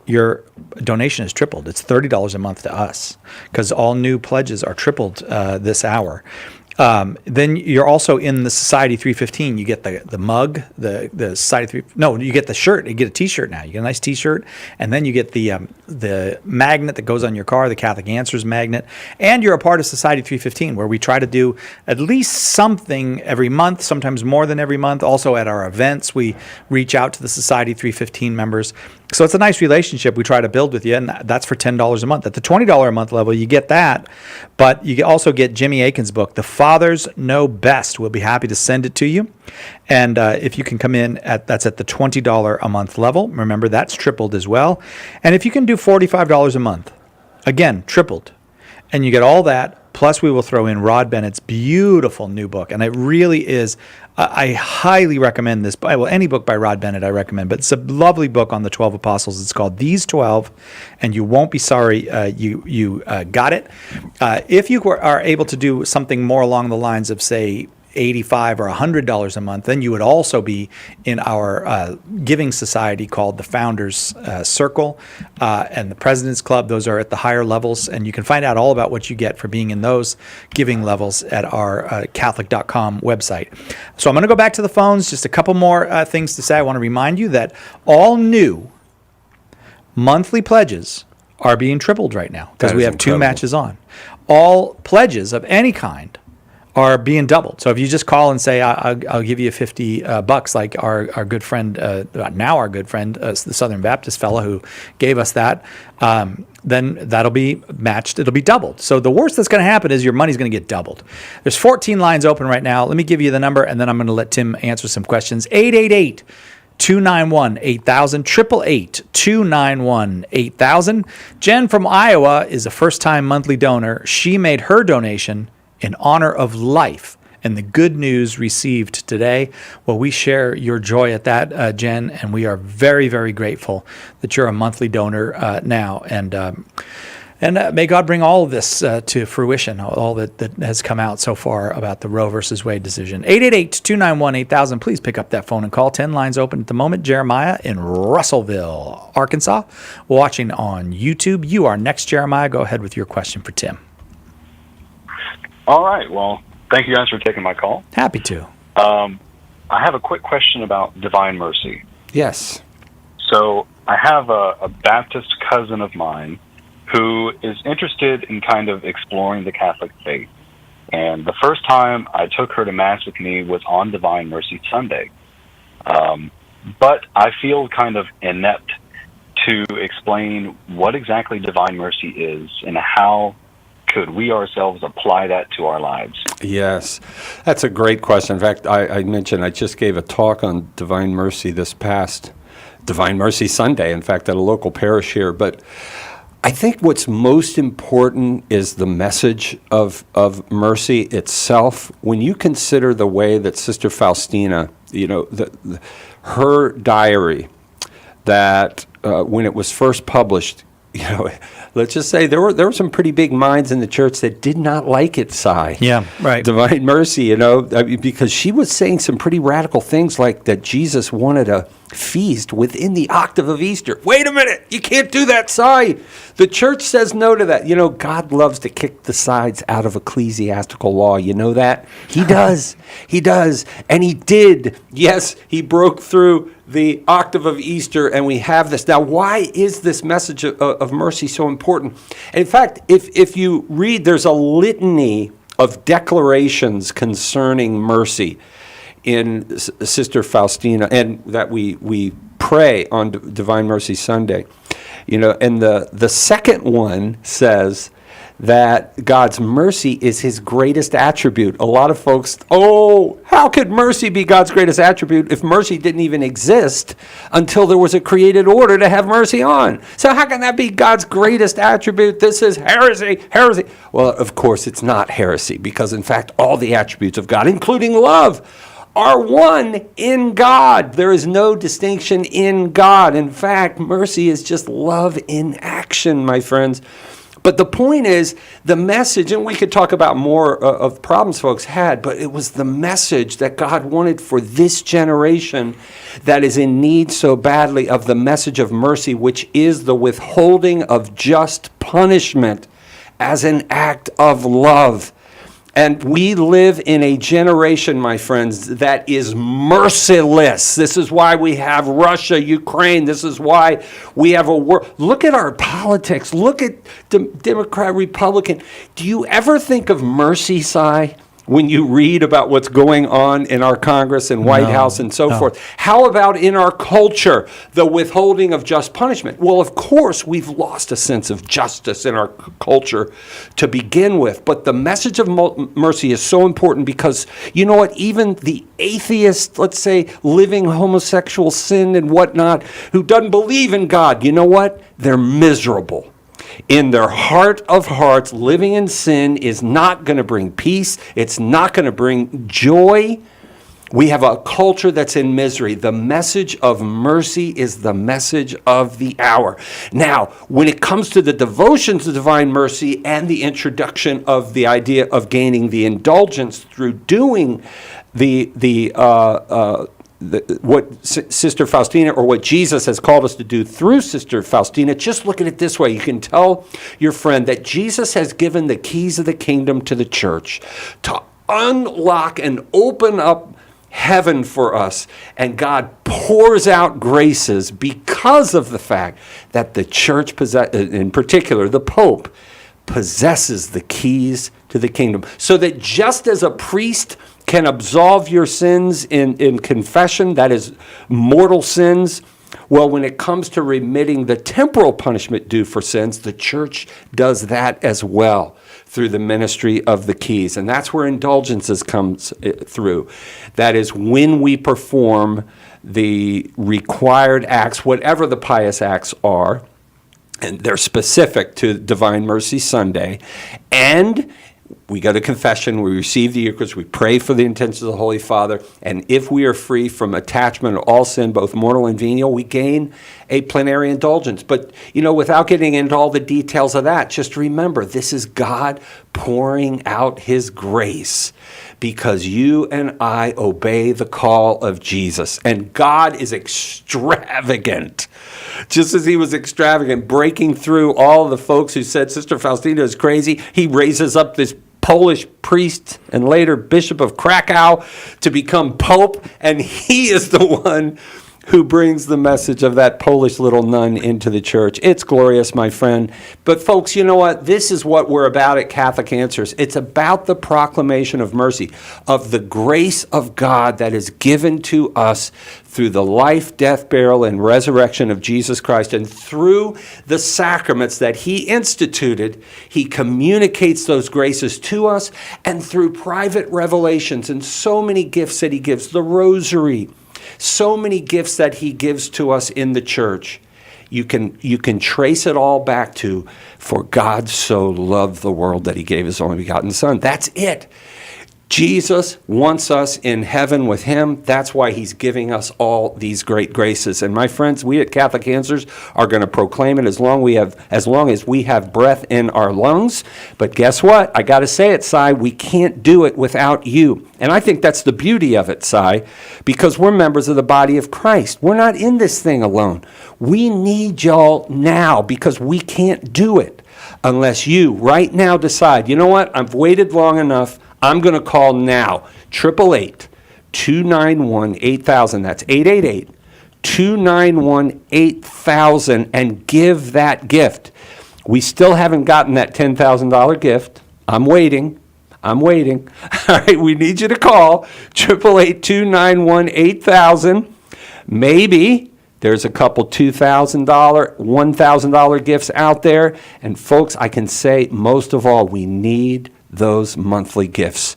your donation is tripled. It's $30 a month to us, because all new pledges are tripled this hour. Then you're also in the Society 315. You get the mug, the Society 3. No, you get the shirt. You get a T-shirt now. You get a nice T-shirt, and then you get the magnet that goes on your car, the Catholic Answers magnet, and you're a part of Society 315, where we try to do at least something every month, sometimes more than every month. Also at our events, we reach out to the Society 315 members. So it's a nice relationship we try to build with you, and that's for $10 a month. At the $20 a month level, you get that, but you also get Jimmy Akin's book, The Fathers Know Best. We'll be happy to send it to you. And if you can come in, that's at the $20 a month level. Remember, that's tripled as well. And if you can do $45 a month, again, tripled. And you get all that, plus we will throw in Rod Bennett's beautiful new book. And it really is, I highly recommend this. Well, any book by Rod Bennett I recommend, but it's a lovely book on the 12 apostles. It's called These 12, and you won't be sorry you got it. If you are able to do something more along the lines of, say, $85 or $100 a month, then you would also be in our giving society called the Founders Circle and the President's Club. Those are at the higher levels, and you can find out all about what you get for being in those giving levels at our Catholic.com website. So I'm going to go back to the phones. Just a couple more things to say. I want to remind you that all new monthly pledges are being tripled right now, because we have two matches on. All pledges of any kind are being doubled. So if you just call and say, I'll give you $50, like our good friend, now our good friend, the Southern Baptist fellow who gave us that, then that'll be matched. It'll be doubled. So the worst that's going to happen is your money's going to get doubled. There's 14 lines open right now. Let me give you the number, and then I'm going to let Tim answer some questions. 888-291-8000, 888-291-8000. Jen from Iowa is a first-time monthly donor. She made her donation in honor of life and the good news received today. Well, we share your joy at that, Jen, and we are very, very grateful that you're a monthly donor now. And may God bring all of this to fruition, all that has come out so far about the Roe versus Wade decision. 888-291-8000. Please pick up that phone and call. 10 lines open at the moment. Jeremiah in Russellville, Arkansas, watching on YouTube. You are next, Jeremiah. Go ahead with your question for Tim. All right. Well, thank you guys for taking my call. Happy to. I have a quick question about Divine Mercy. Yes. So I have a Baptist cousin of mine who is interested in kind of exploring the Catholic faith. And the first time I took her to Mass with me was on Divine Mercy Sunday. But I feel kind of inept to explain what exactly Divine Mercy is and how could we ourselves apply that to our lives? Yes, that's a great question. In fact, I mentioned I just gave a talk on Divine Mercy this past Divine Mercy Sunday, in fact, at a local parish here. But I think what's most important is the message of mercy itself. When you consider the way that Sister Faustina, her diary, that when it was first published, let's just say there were some pretty big minds in the church that did not like it, Si. Yeah, right. Divine Mercy, because she was saying some pretty radical things like that Jesus wanted a feast within the octave of Easter. Wait a minute, you can't do that, Si. The church says no to that. God loves to kick the sides out of ecclesiastical law. You know that? He does. He does. And he did. Yes, he broke through the octave of Easter, and we have this. Now, why is this message of mercy so important? And in fact, if you read, there's a litany of declarations concerning mercy in Sister Faustina, and that we pray on Divine Mercy Sunday. And the second one says that God's mercy is his greatest attribute. A lot of folks, how could mercy be God's greatest attribute if mercy didn't even exist until there was a created order to have mercy on? So how can that be God's greatest attribute? This is heresy. Well, of course, it's not heresy, because in fact, all the attributes of God, including love, are one in God. There is no distinction in God. In fact, mercy is just love in action, my friends. But the point is, the message, and we could talk about more of problems folks had, but it was the message that God wanted for this generation that is in need so badly of the message of mercy, which is the withholding of just punishment as an act of love. And we live in a generation, my friends, that is merciless. This is why we have Russia, Ukraine. This is why we have a war. Look at our politics. Look at Democrat, Republican. Do you ever think of mercy, Cy, when you read about what's going on in our Congress and White House and so forth? How about in our culture, the withholding of just punishment? Well, of course, we've lost a sense of justice in our culture to begin with. But the message of mercy is so important because, you know what, even the atheist, let's say, living homosexual sin and whatnot, who doesn't believe in God, you know what? They're miserable. In their heart of hearts, living in sin is not going to bring peace. It's not going to bring joy. We have a culture that's in misery. The message of mercy is the message of the hour. Now, when it comes to the devotion to divine mercy and the introduction of the idea of gaining the indulgence through doing what Sister Faustina, or what Jesus has called us to do through Sister Faustina, just look at it this way. You can tell your friend that Jesus has given the keys of the kingdom to the church to unlock and open up heaven for us. And God pours out graces because of the fact that the church, in particular the Pope, possesses the keys to the kingdom. So that just as a priest can absolve your sins in confession, that is mortal sins, well, when it comes to remitting the temporal punishment due for sins, the church does that as well through the ministry of the keys. And that's where indulgences comes through. That is when we perform the required acts, whatever the pious acts are, and they're specific to Divine Mercy Sunday, and we go to confession, we receive the Eucharist, we pray for the intentions of the Holy Father, and if we are free from attachment of all sin, both mortal and venial, we gain a plenary indulgence. But, you know, without getting into all the details of that, just remember, this is God pouring out His grace because you and I obey the call of Jesus. And God is extravagant. Just as He was extravagant, breaking through all the folks who said Sister Faustina is crazy, He raises up this Polish priest and later Bishop of Krakow to become Pope, and he is the one who brings the message of that Polish little nun into the church. It's glorious, my friend. But folks, you know what? This is what we're about at Catholic Answers. It's about the proclamation of mercy, of the grace of God that is given to us through the life, death, burial, and resurrection of Jesus Christ. And through the sacraments that He instituted, He communicates those graces to us, and through private revelations and so many gifts that He gives, the rosary, so many gifts that He gives to us in the church. You can trace it all back to, for God so loved the world that He gave His only begotten Son. That's it. Jesus wants us in heaven with Him. That's why He's giving us all these great graces. And my friends, we at Catholic Answers are going to proclaim it as long as we have breath in our lungs. But guess what? I got to say it, Cy, we can't do it without you. And I think that's the beauty of it, Cy, because we're members of the body of Christ. We're not in this thing alone. We need y'all now because we can't do it unless you right now decide, you know what? I've waited long enough. I'm going to call now, 888-291-8000. That's 888-291-8000, and give that gift. We still haven't gotten that $10,000 gift. I'm waiting. All right, we need you to call 888-291-8000. Maybe there's a couple $2,000, $1,000 gifts out there. And folks, I can say most of all, we need those monthly gifts.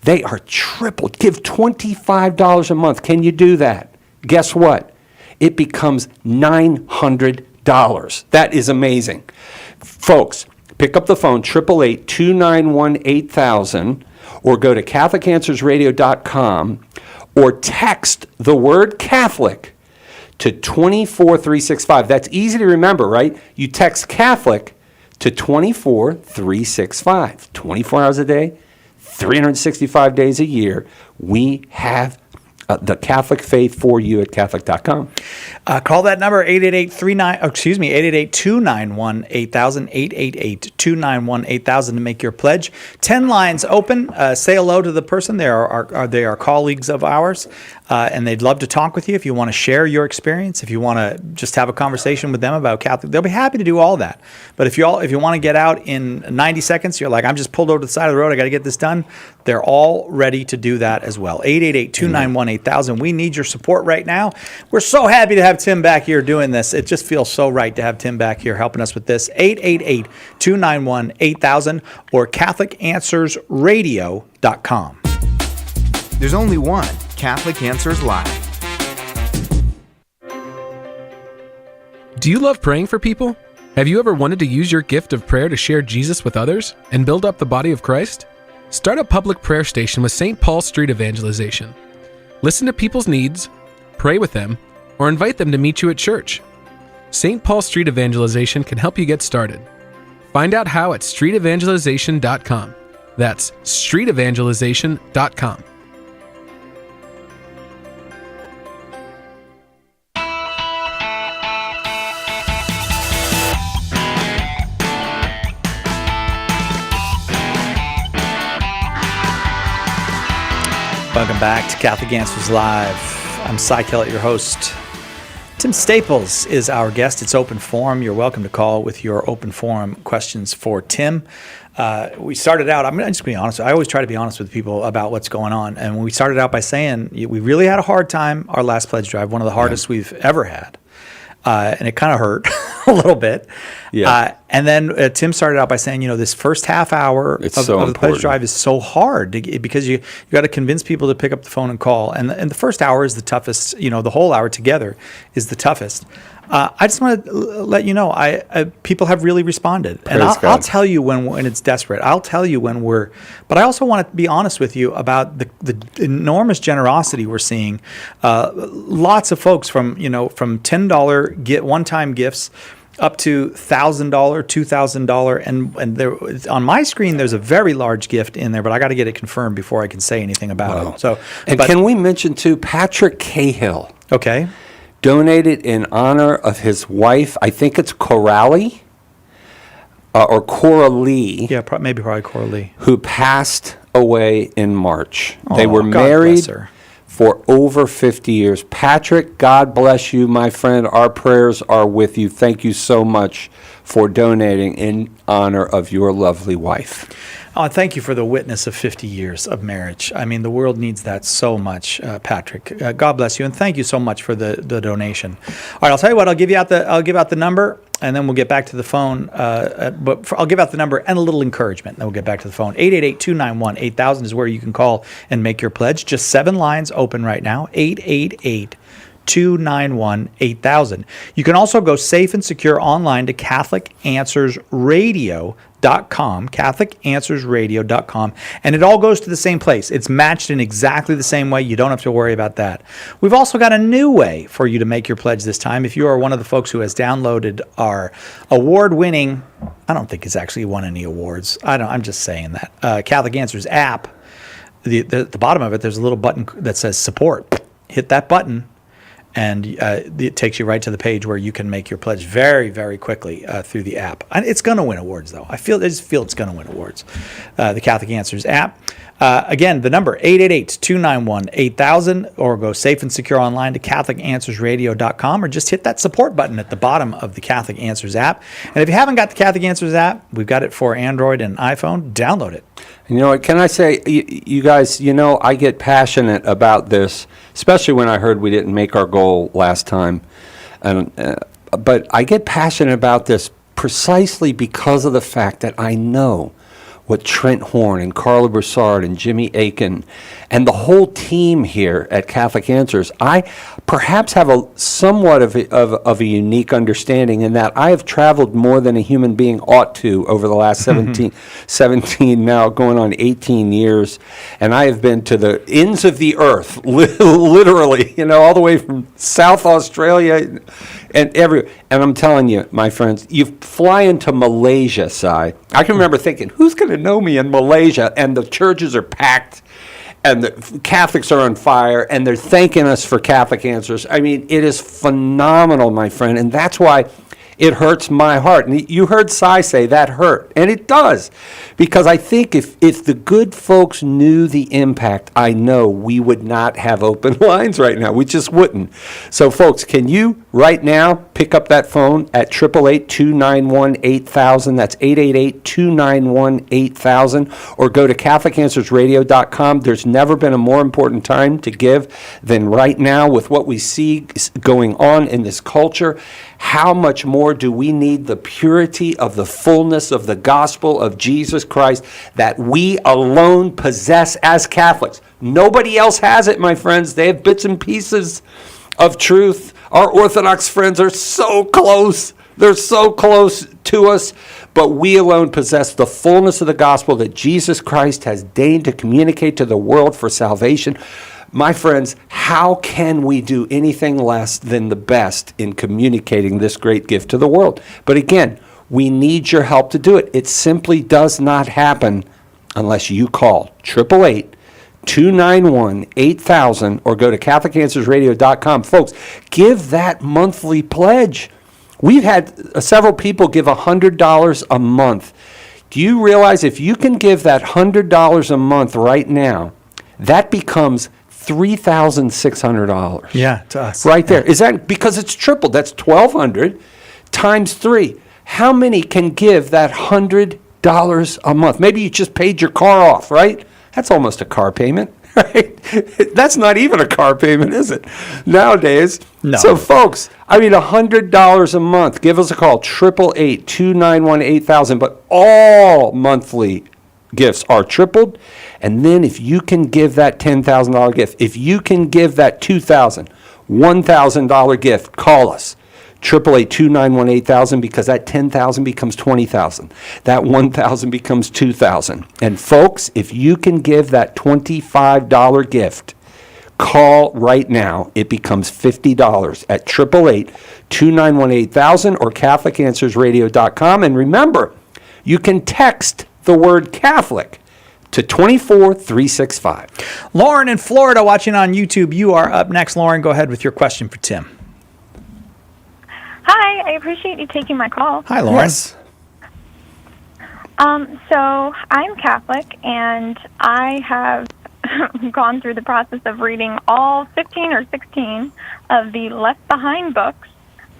They are tripled. Give $25 a month. Can you do that? Guess what? It becomes $900. That is amazing. Folks, pick up the phone, 888-291-8000, or go to CatholicAnswersRadio.com, or text the word Catholic to 24365. That's easy to remember, right? You text Catholic to 24365. 24 hours a day, 365 days a year. We have the Catholic faith for you at Catholic.com. Call that number 888-291-8000, 888-291-8000 to make your pledge. 10 lines open. Say hello to the person. They are colleagues of ours, and they'd love to talk with you if you want to share your experience, if you want to just have a conversation with them about Catholic. They'll be happy to do all that. But if you want to get out in 90 seconds, you're like, I'm just pulled over to the side of the road, I got to get this done. They're all ready to do that as well. 888-291-8000. We need your support right now. We're so happy to have Tim back here doing this. It just feels so right to have Tim back here helping us with this. 888-291-8000 or CatholicAnswersRadio.com. There's only one Catholic Answers Live. Do you love praying for people? Have you ever wanted to use your gift of prayer to share Jesus with others and build up the body of Christ? Start a public prayer station with St. Paul Street Evangelization. Listen to people's needs, pray with them, or invite them to meet you at church. St. Paul Street Evangelization can help you get started. Find out how at streetevangelization.com. That's streetevangelization.com. Welcome back to Catholic Answers Live. I'm Cy Kellett, your host. Tim Staples is our guest. It's open forum. You're welcome to call with your open forum questions for Tim. We started out, I'm just going to be honest. I always try to be honest with people about what's going on. And we started out by saying we really had a hard time our last pledge drive, one of the hardest we've ever had. And it kind of hurt a little bit. Yeah. And then Tim started out by saying, this first half hour of the pledge drive is so hard because you got to convince people to pick up the phone and call. And the first hour is the toughest. The whole hour together is the toughest. I just want to let you know, people have really responded, and I'll tell you when it's desperate. I'll tell you when but I also want to be honest with you about the enormous generosity we're seeing. Lots of folks from $10 one-time gifts up to $1,000, $2,000, and there on my screen there's a very large gift in there, but I got to get it confirmed before I can say anything about it. So, can we mention too, Patrick Cahill? Okay. Donated in honor of his wife, I think it's Coralie, or Coralie. Yeah, probably Coralie. Who passed away in March. They were God married bless her. For over 50 years. Patrick, God bless you, my friend. Our prayers are with you. Thank you so much for donating in honor of your lovely wife. Oh, thank you for the witness of 50 years of marriage. I mean, the world needs that so much, Patrick. God bless you, and thank you so much for the donation. All right, I'll tell you what. I'll give out the number, and then we'll get back to the phone. I'll give out the number and a little encouragement, and then we'll get back to the phone. 888-291-8000 is where you can call and make your pledge. Just 7 lines open right now. 888-291-8000. You can also go safe and secure online to CatholicAnswersRadio.com, CatholicAnswersRadio.com, and it all goes to the same place. It's matched in exactly the same way. You don't have to worry about that. We've also got a new way for you to make your pledge this time. If you are one of the folks who has downloaded our award-winning, I don't think it's actually won any awards. I'm just saying that. Catholic Answers app, the bottom of it, there's a little button that says support. Hit that button, and it takes you right to the page where you can make your pledge very, very quickly through the app. And it's going to win awards, though. I just feel it's going to win awards. The Catholic Answers app. Again, the number 888-291-8000, or go safe and secure online to CatholicAnswersRadio.com, or just hit that support button at the bottom of the Catholic Answers app. And if you haven't got the Catholic Answers app, we've got it for Android and iPhone. Download it. You know what, can I say, you guys, I get passionate about this, especially when I heard we didn't make our goal last time. But I get passionate about this precisely because of the fact that I know what Trent Horn and Carla Broussard and Jimmy Aiken and the whole team here at Catholic Answers, I perhaps have a somewhat of a unique understanding in that I have traveled more than a human being ought to over the last 17 now going on 18 years. And I have been to the ends of the earth, literally, all the way from South Australia and I'm telling you, my friends, you fly into Malaysia, Si. I can remember thinking, who's going to know me in Malaysia? And the churches are packed, and the Catholics are on fire, and they're thanking us for Catholic Answers. I mean, it is phenomenal, my friend, and that's why it hurts my heart. And you heard Si say that hurt, and it does, because I think if the good folks knew the impact, I know we would not have open lines right now. We just wouldn't. So, folks, can you right now pick up that phone at 888-291-8000? That's 888-291-8000, or go to CatholicAnswersRadio.com. There's never been a more important time to give than right now with what we see going on in this culture. How much more do we need the purity of the fullness of the gospel of Jesus Christ that we alone possess as Catholics? Nobody else has it, my friends. They have bits and pieces of truth. Our Orthodox friends are so close. They're so close to us, but we alone possess the fullness of the gospel that Jesus Christ has deigned to communicate to the world for salvation. My friends, how can we do anything less than the best in communicating this great gift to the world? But again, we need your help to do it. It simply does not happen unless you call 888-291-8000 or go to CatholicAnswersRadio.com. Folks, give that monthly pledge. We've had several people give $100 a month. Do you realize if you can give that $100 a month right now, that becomes $3,600. Yeah, to us. Right there. Is that because it's tripled? That's $1,200 times 3. How many can give that $100 a month? Maybe you just paid your car off, right? That's almost a car payment, right? That's not even a car payment, is it? Nowadays. No. So, folks, $100 a month. Give us a call, 888-291-8000. But all monthly gifts are tripled. And then if you can give that $10,000 gift, if you can give that $2,000, $1,000 gift, call us. 888-291-8000, because that $10,000 becomes $20,000. That $1,000 becomes $2,000. And folks, if you can give that $25 gift, call right now. It becomes $50 at 888-291-8000 or CatholicAnswersRadio.com. And remember, you can text the word Catholic to 24365. Lauren in Florida watching on YouTube. You are up next. Lauren, go ahead with your question for Tim. Hi, I appreciate you taking my call. Hi, Lauren. Yes. So I'm Catholic, and I have gone through the process of reading all 15 or 16 of the Left Behind books.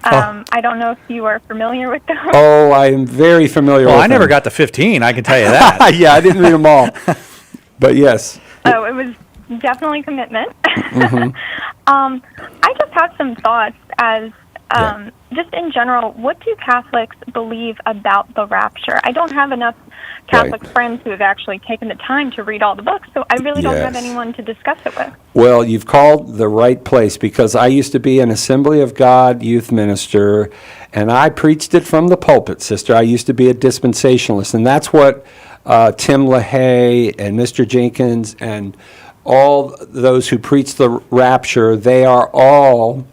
I don't know if you are familiar with those. Oh, I am very familiar with Well, them. I never got to 15, I can tell you that. Yeah, I didn't read them all. But yes. Oh, it was definitely commitment. Mm-hmm. I just have some thoughts as just in general, what do Catholics believe about the rapture? I don't have enough Catholic friends who have actually taken the time to read all the books, so I really don't have anyone to discuss it with. Well, you've called the right place, because I used to be an Assembly of God youth minister, and I preached it from the pulpit, sister. I used to be a dispensationalist, and that's what Tim LaHaye and Mr. Jenkins and all those who preach the rapture, they are all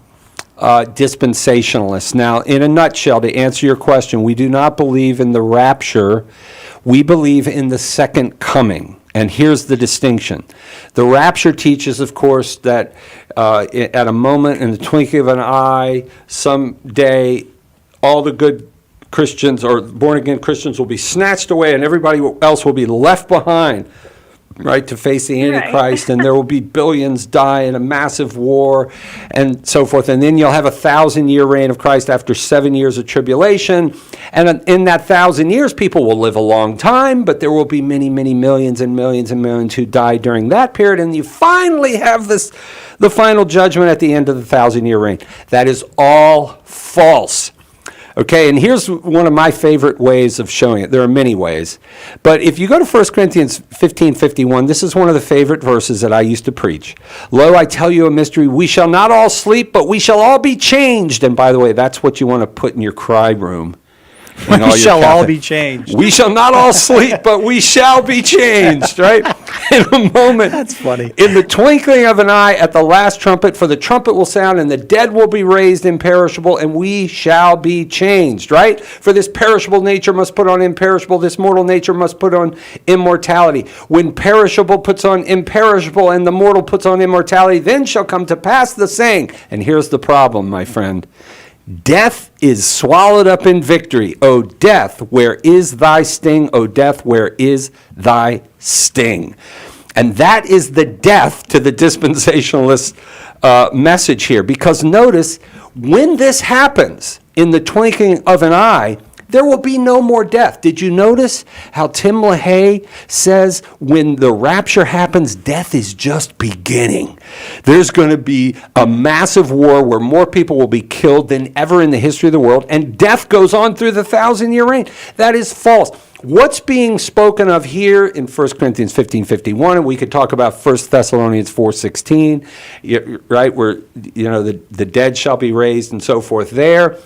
dispensationalists. Now, in a nutshell, to answer your question, we do not believe in the rapture. We believe in the second coming. And here's the distinction. The rapture teaches, of course, that at a moment, in the twinkling of an eye, someday, all the good Christians or born-again Christians will be snatched away and everybody else will be left behind, right, to face the Antichrist, and there will be billions die in a massive war and so forth. And then you'll have a 1,000-year reign of Christ after 7 years of tribulation. And in that 1,000 years, people will live a long time, but there will be many, many millions and millions and millions who die during that period. And you finally have the final judgment at the end of the 1,000-year reign. That is all false. Okay, and here's one of my favorite ways of showing it. There are many ways. But if you go to 1 Corinthians 15:51, this is one of the favorite verses that I used to preach. Lo, I tell you a mystery, we shall not all sleep, but we shall all be changed. And by the way, that's what you want to put in your cry room. We shall all be changed. We shall not all sleep, but we shall be changed, right? In a moment. That's funny. In the twinkling of an eye at the last trumpet, for the trumpet will sound, and the dead will be raised imperishable, and we shall be changed, right? For this perishable nature must put on imperishable, this mortal nature must put on immortality. When perishable puts on imperishable, and the mortal puts on immortality, then shall come to pass the saying, and here's the problem, my friend, death is swallowed up in victory. O death, where is thy sting? O death, where is thy sting? And that is the death to the dispensationalist message here. Because notice, when this happens in the twinkling of an eye, there will be no more death. Did you notice how Tim LaHaye says when the rapture happens, death is just beginning? There's going to be a massive war where more people will be killed than ever in the history of the world, and death goes on through the 1,000-year reign. That is false. What's being spoken of here in 1 Corinthians 15:51, and we could talk about 1 Thessalonians 4:16, right, where the dead shall be raised and so forth there.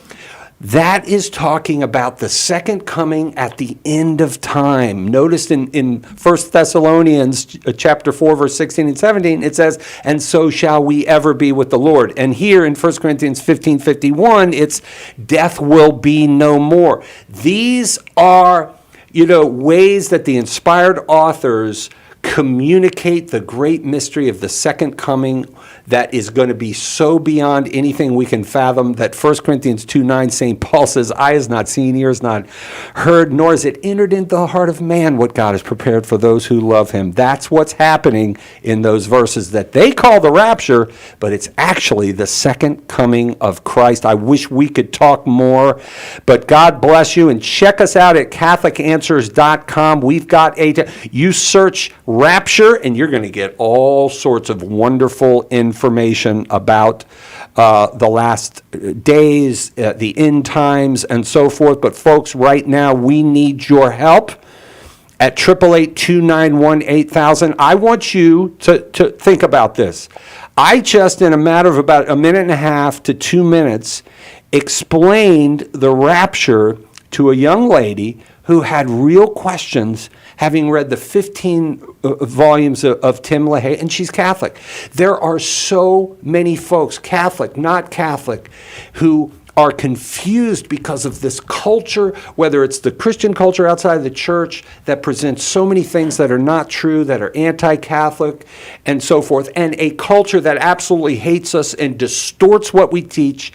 That is talking about the second coming at the end of time. Notice in 1 Thessalonians chapter 4, verse 16 and 17, it says, and so shall we ever be with the Lord. And here in 1 Corinthians 15:51, it's death will be no more. These are, ways that the inspired authors communicate the great mystery of the second coming that is going to be so beyond anything we can fathom that 1 Corinthians 2:9, St. Paul says, eye has not seen, ear has not heard, nor has it entered into the heart of man what God has prepared for those who love him. That's what's happening in those verses that they call the rapture, but it's actually the second coming of Christ. I wish we could talk more, but God bless you, and check us out at CatholicAnswers.com. We've got you search rapture, and you're going to get all sorts of wonderful information about the last days, the end times, and so forth. But folks, right now, we need your help at 888-291-8000. I want you to think about this. I just, in a matter of about a minute and a half to 2 minutes, explained the rapture to a young lady who had real questions, having read the 15 volumes of Tim LaHaye, and she's Catholic. There are so many folks, Catholic, not Catholic, who are confused because of this culture, whether it's the Christian culture outside of the church that presents so many things that are not true, that are anti-Catholic, and so forth, and a culture that absolutely hates us and distorts what we teach.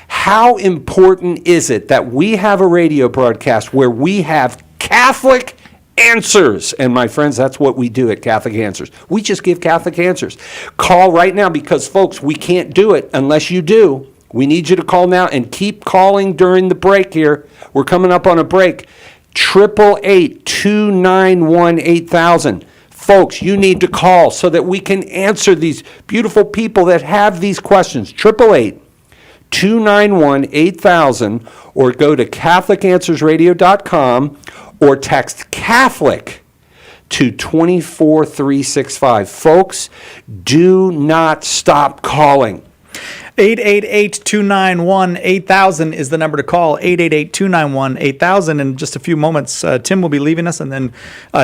How important is it that we have a radio broadcast where we have Catholic answers? And my friends, that's what we do at Catholic Answers. We just give Catholic answers. Call right now because, folks, we can't do it unless you do. We need you to call now and keep calling during the break here. We're coming up on a break. 888-291-8000. Folks, you need to call so that we can answer these beautiful people that have these questions. 888-291-8000, or go to CatholicAnswersRadio.com or text Catholic to 24365. Folks, do not stop calling. 888-291-8000 is the number to call. 888-291-8000. In just a few moments, Tim will be leaving us, and then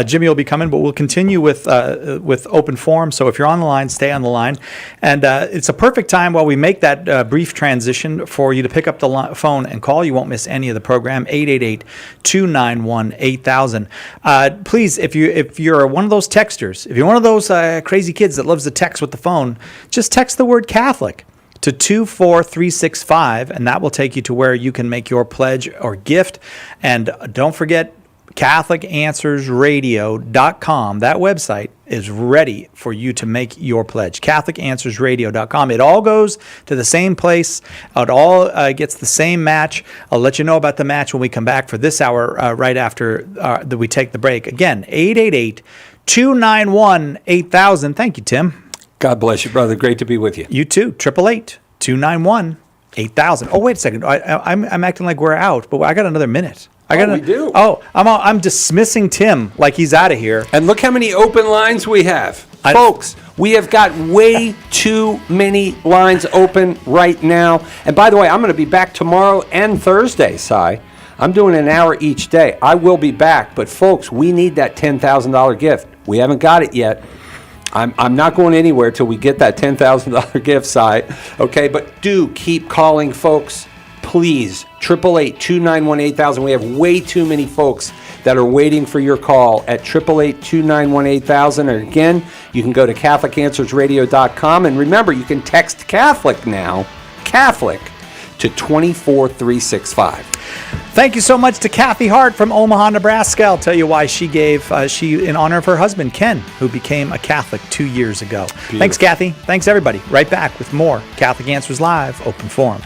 Jimmy will be coming. But we'll continue with open forum. So if you're on the line, stay on the line. And it's a perfect time while we make that brief transition for you to pick up the phone and call. You won't miss any of the program. 888-291-8000. Please, if you're one of those texters, if you're one of those crazy kids that loves to text with the phone, just text the word Catholic to 24365, and that will take you to where you can make your pledge or gift. And don't forget, CatholicAnswersRadio.com. That website is ready for you to make your pledge. CatholicAnswersRadio.com. It all goes to the same place. It all gets the same match. I'll let you know about the match when we come back for this hour right after that we take the break. Again, 888-291-8000. Thank you, Tim. God bless you, brother. Great to be with you. You too. 888-291-8000. 8,000. Oh, wait a second. I'm acting like we're out, but I got another minute. We do. Oh, I'm dismissing Tim like he's out of here. And look how many open lines we have. Folks, we have got way too many lines open right now. And by the way, I'm going to be back tomorrow and Thursday, Si. I'm doing an hour each day. I will be back. But folks, we need that $10,000 gift. We haven't got it yet. I'm not going anywhere till we get that $10,000 gift, Si. Okay, but do keep calling, folks. Please, 888-291-8000. We have way too many folks that are waiting for your call at 888-291-8000. And again, you can go to CatholicAnswersRadio.com. And remember, you can text Catholic now, Catholic, to 24365. Thank you so much to Kathy Hart from Omaha, Nebraska. I'll tell you why she gave, in honor of her husband, Ken, who became a Catholic 2 years ago. Beautiful. Thanks, Kathy. Thanks, everybody. Right back with more Catholic Answers Live, Open Forum.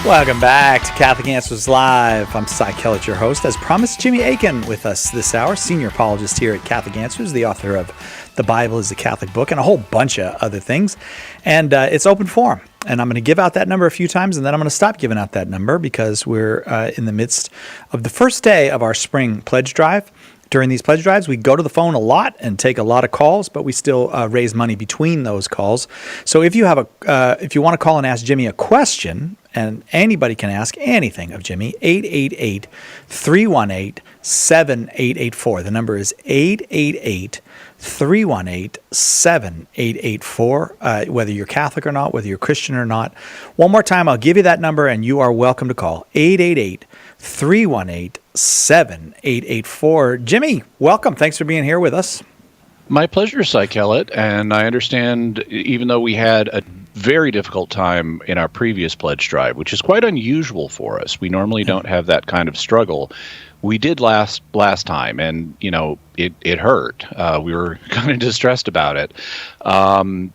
Welcome back to Catholic Answers Live. I'm Cy Kellett, your host. As promised, Jimmy Akin with us this hour, senior apologist here at Catholic Answers, the author of The Bible is a Catholic Book and a whole bunch of other things. And it's open forum. And I'm going to give out that number a few times, and then I'm going to stop giving out that number because we're in the midst of the first day of our spring pledge drive. During these pledge drives, we go to the phone a lot and take a lot of calls, but we still raise money between those calls. So if you have if you want to call and ask Jimmy a question, and anybody can ask anything of Jimmy, 888-318-7884. The number is 888-318-7884, whether you're Catholic or not, whether you're Christian or not. One more time, I'll give you that number, and you are welcome to call, 888-318-7884. Jimmy, welcome. Thanks for being here with us. My pleasure, Cy Kellett, and I understand even though we had a very difficult time in our previous pledge drive, which is quite unusual for us. We normally don't have that kind of struggle. We did last time, and it hurt. We were kind of distressed about it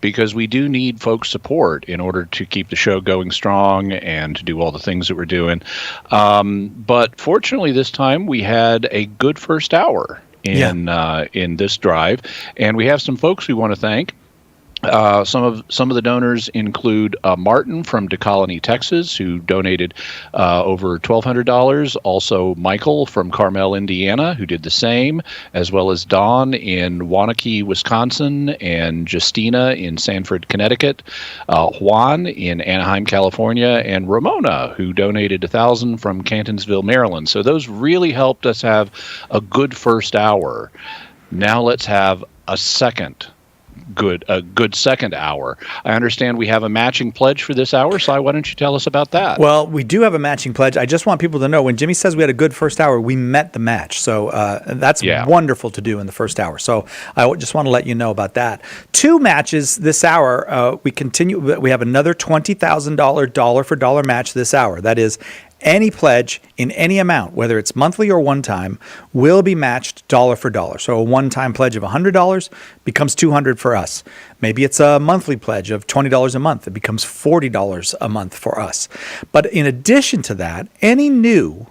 because we do need folks' support in order to keep the show going strong and to do all the things that we're doing. But fortunately, this time we had a good first hour in this drive, and we have some folks we want to thank. Some of the donors include Martin from DeColony, Texas, who donated over $1,200. Also, Michael from Carmel, Indiana, who did the same, as well as Dawn in Waunakee, Wisconsin, and Justina in Sanford, Connecticut, Juan in Anaheim, California, and Ramona, who donated $1,000 from Cantonsville, Maryland. So those really helped us have a good first hour. Now let's have a good second hour. I understand we have a matching pledge for this hour, so why don't you tell us about that? Well, we do have a matching pledge. I just want people to know when Jimmy says we had a good first hour, we met the match. So that's wonderful to do in the first hour. So I just want to let you know about that. 2 matches this hour. We continue. We have another $20,000 dollar for dollar match this hour. That is, any pledge in any amount, whether it's monthly or one time, will be matched dollar for dollar. So a one-time pledge of $100 becomes $200 for us. Maybe it's a monthly pledge of $20 a month. It becomes $40 a month for us. But in addition to that, any new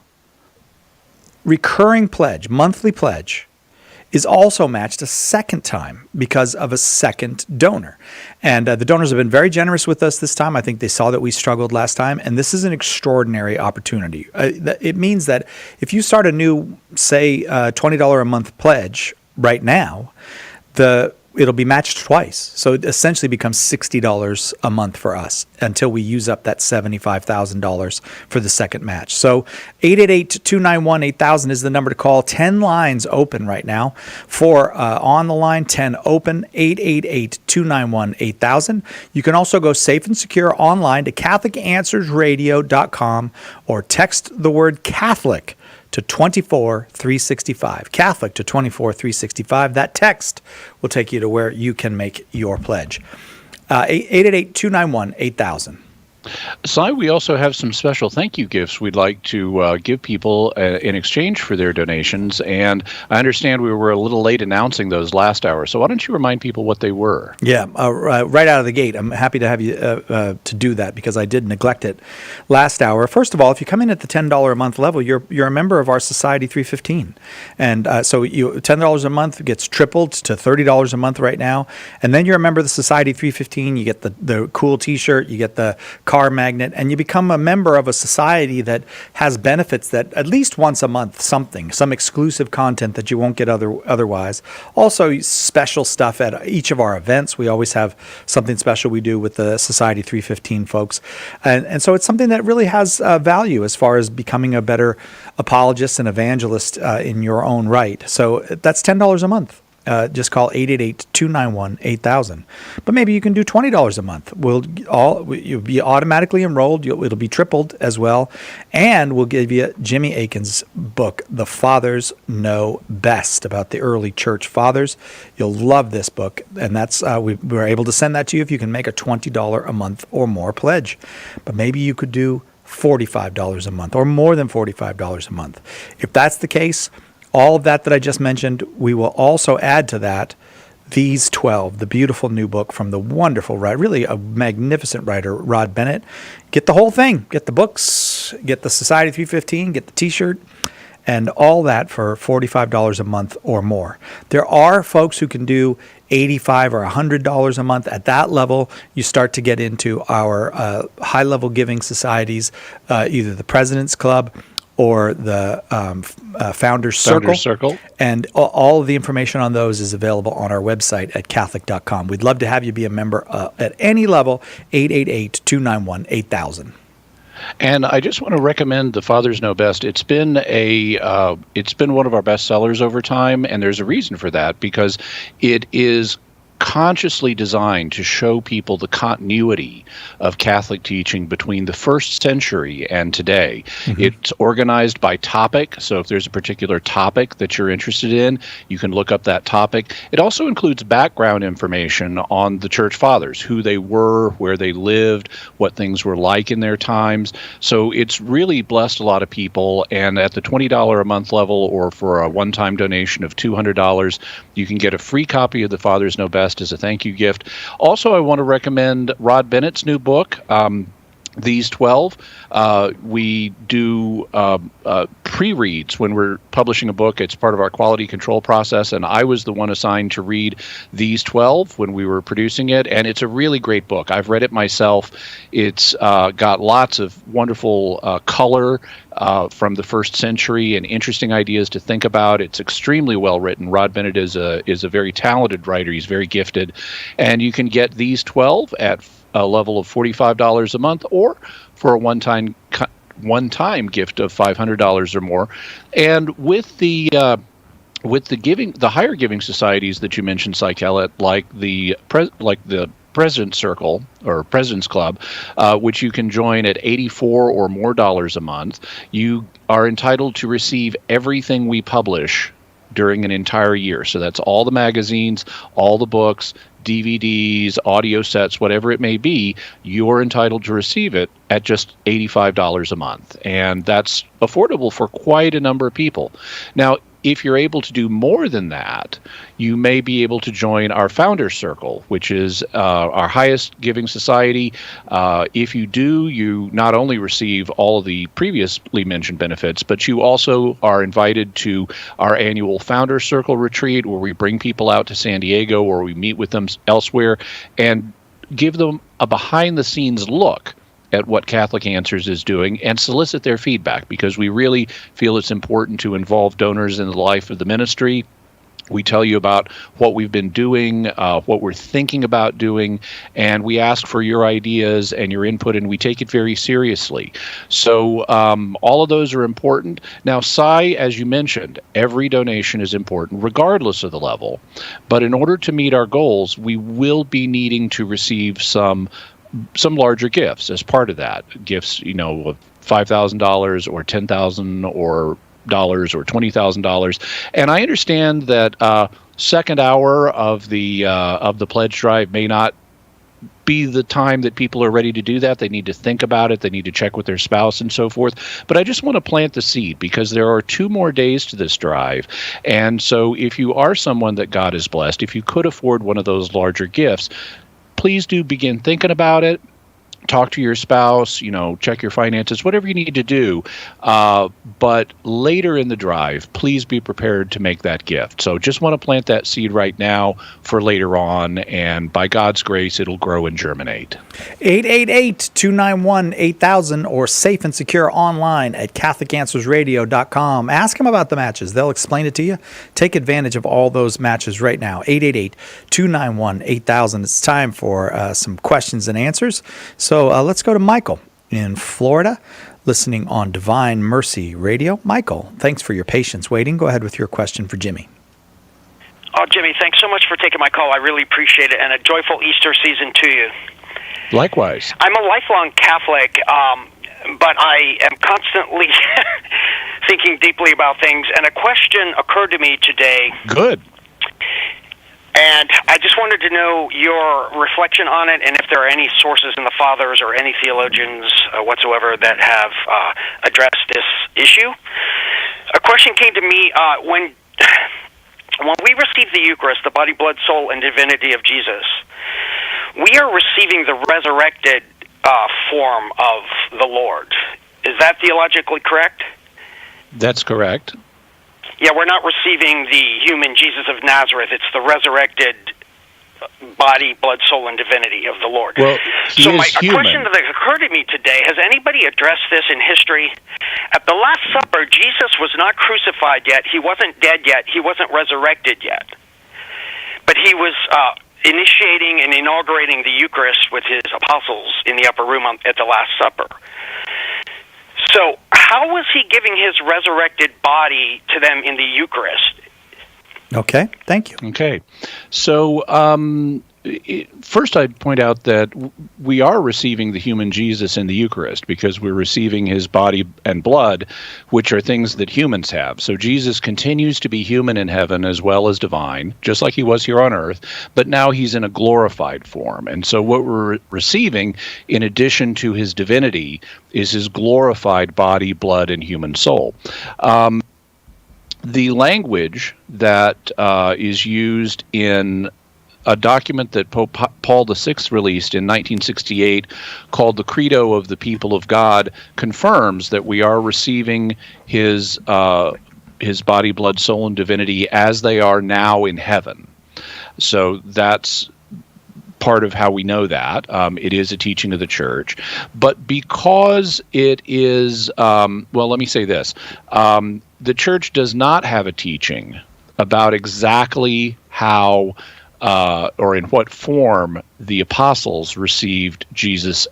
recurring pledge, monthly pledge, is also matched a second time because of a second donor. And the donors have been very generous with us this time. I think they saw that we struggled last time, and this is an extraordinary opportunity. It means that if you start a new, say, $20 a month pledge right now, it'll be matched twice. So it essentially becomes $60 a month for us until we use up that $75,000 for the second match. So 888-291-8000 is the number to call. 10 lines open right now. For on the line, 10 open, 888-291-8000. You can also go safe and secure online to CatholicAnswersRadio.com or text the word Catholic to 24365. Catholic to 24365. That text will take you to where you can make your pledge. 888-291-8000. Cy, we also have some special thank you gifts we'd like to give people in exchange for their donations. And I understand we were a little late announcing those last hour. So why don't you remind people what they were? Yeah, right out of the gate. I'm happy to have you to do that because I did neglect it last hour. First of all, if you come in at the $10 a month level, you're a member of our Society 315. And so $10 a month gets tripled to $30 a month right now. And then you're a member of the Society 315. You get the cool T-shirt. You get the car magnet, and you become a member of a society that has benefits that at least once a month, some exclusive content that you won't get otherwise. Also, special stuff at each of our events. We always have something special we do with the Society 315 folks. And so it's something that really has value as far as becoming a better apologist and evangelist in your own right. So that's $10 a month. Just call 888-291-8000. But maybe you can do $20 a month. You'll be automatically enrolled. It'll be tripled as well. And we'll give you Jimmy Akin's book, The Fathers Know Best, about the early church fathers. You'll love this book. And that's we were able to send that to you if you can make a $20 a month or more pledge. But maybe you could do $45 a month or more than $45 a month. If that's the case, all of that I just mentioned, we will also add to that These 12, the beautiful new book from the wonderful writer, really a magnificent writer, Rod Bennett. Get the whole thing. Get the books, get the Society 315, get the T-shirt, and all that for $45 a month or more. There are folks who can do $85 or $100 a month. At that level, you start to get into our high-level giving societies, either the President's Club or the Founders Circle. And all of the information on those is available on our website at Catholic.com. We'd love to have you be a member at any level, 888-291-8000. And I just want to recommend The Fathers Know Best. It's been one of our best sellers over time, and there's a reason for that, because it is consciously designed to show people the continuity of Catholic teaching between the first century and today. Mm-hmm. It's organized by topic, so if there's a particular topic that you're interested in, you can look up that topic. It also includes background information on the Church Fathers, who they were, where they lived, what things were like in their times. So it's really blessed a lot of people, and at the $20 a month level, or for a one-time donation of $200, you can get a free copy of The Fathers Know Best as a thank you gift. Also, I want to recommend Rod Bennett's new book, These 12. We do pre-reads when we're publishing a book. It's part of our quality control process, and I was the one assigned to read These 12 when we were producing it, and it's a really great book. I've read it myself. It's got lots of wonderful color from the first century and interesting ideas to think about. It's extremely well written. Rod Bennett is a very talented writer. He's very gifted, and you can get These 12 at a level of $45 a month, or for a one-time gift of $500 or more. And with the higher giving societies that you mentioned, Cy Kellett, like the President's Circle or President's Club, which you can join at $84 or more a month, you are entitled to receive everything we publish during an entire year. So that's all the magazines, all the books, DVDs, audio sets, whatever it may be. You're entitled to receive it at just $85 a month. And that's affordable for quite a number of people. Now, if you're able to do more than that, you may be able to join our Founders Circle, which is our highest giving society. If you do, you not only receive all of the previously mentioned benefits, but you also are invited to our annual Founders Circle retreat, where we bring people out to San Diego, or we meet with them elsewhere and give them a behind-the-scenes look at what Catholic Answers is doing and solicit their feedback, because we really feel it's important to involve donors in the life of the ministry. We tell you about what we've been doing, what we're thinking about doing, and we ask for your ideas and your input, and we take it very seriously. So all of those are important. Now, Cy, as you mentioned, every donation is important regardless of the level. But in order to meet our goals, we will be needing to receive some larger gifts as part of that. Gifts, of $5,000 or $10,000 or $20,000. And I understand that second hour of the pledge drive may not be the time that people are ready to do that. They need to think about it. They need to check with their spouse and so forth. But I just want to plant the seed, because there are 2 more days to this drive. And so if you are someone that God has blessed, if you could afford one of those larger gifts, please do begin thinking about it. Talk to your spouse, check your finances, whatever you need to do. But later in the drive, please be prepared to make that gift. So just want to plant that seed right now for later on, and by God's grace, it'll grow and germinate. 888-291-8000 or safe and secure online at CatholicAnswersRadio.com. Ask them about the matches. They'll explain it to you. Take advantage of all those matches right now. 888-291-8000. It's time for some questions and answers. So let's go to Michael in Florida, listening on Divine Mercy Radio. Michael, thanks for your patience waiting. Go ahead with your question for Jimmy. Oh, Jimmy, thanks so much for taking my call. I really appreciate it, and a joyful Easter season to you. Likewise. I'm a lifelong Catholic, but I am constantly thinking deeply about things, and a question occurred to me today. Good. And I just wanted to know your reflection on it, and if there are any sources in the Fathers or any theologians whatsoever that have addressed this issue. A question came to me when when we receive the Eucharist, the body, blood, soul, and divinity of Jesus, we are receiving the resurrected form of the Lord. Is that theologically correct? That's correct. Yeah, we're not receiving the human Jesus of Nazareth. It's the resurrected body, blood, soul, and divinity of the Lord. Well, he so is a human. question that occurred to me today, has anybody addressed this in history? At the Last Supper, Jesus was not crucified yet. He wasn't dead yet. He wasn't resurrected yet. But he was initiating and inaugurating the Eucharist with his apostles in the upper room at the Last Supper. So how was he giving his resurrected body to them in the Eucharist? Okay, thank you. Okay. So first I'd point out that we are receiving the human Jesus in the Eucharist because we're receiving his body and blood, which are things that humans have. So Jesus continues to be human in heaven as well as divine, just like he was here on earth, but now he's in a glorified form. And so what we're receiving, in addition to his divinity, is his glorified body, blood, and human soul. The language that is used in a document that Pope Paul VI released in 1968 called the Credo of the People of God confirms that we are receiving his body, blood, soul, and divinity as they are now in heaven. So that's part of how we know that. It is a teaching of the Church. But because it is, well, let me say this. The Church does not have a teaching about exactly how or in what form the apostles received Jesus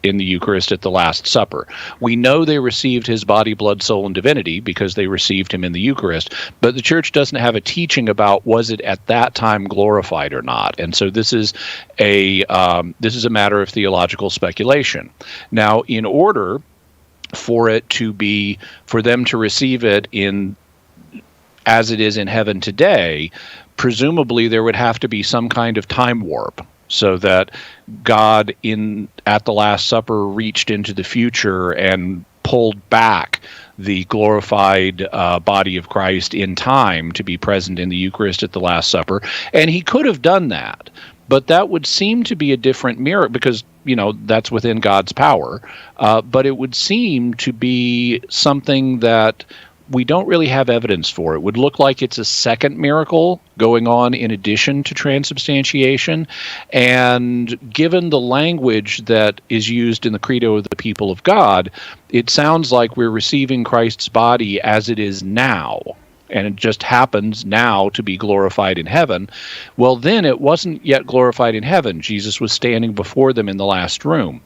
in the Eucharist at the Last Supper. We know they received his body, blood, soul, and divinity because they received him in the Eucharist, but the Church doesn't have a teaching about was it at that time glorified or not. And so this is a matter of theological speculation. Now, in order for them to receive it as it is in heaven today, presumably there would have to be some kind of time warp, so that God at the Last Supper reached into the future and pulled back the glorified body of Christ in time to be present in the Eucharist at the Last Supper. And he could have done that, but that would seem to be a different miracle because, that's within God's power. But it would seem to be something that we don't really have evidence for. It would look like it's a second miracle going on in addition to transubstantiation. And given the language that is used in the Credo of the People of God, it sounds like we're receiving Christ's body as it is now. And it just happens now to be glorified in heaven. Well, then it wasn't yet glorified in heaven. Jesus was standing before them in the last room.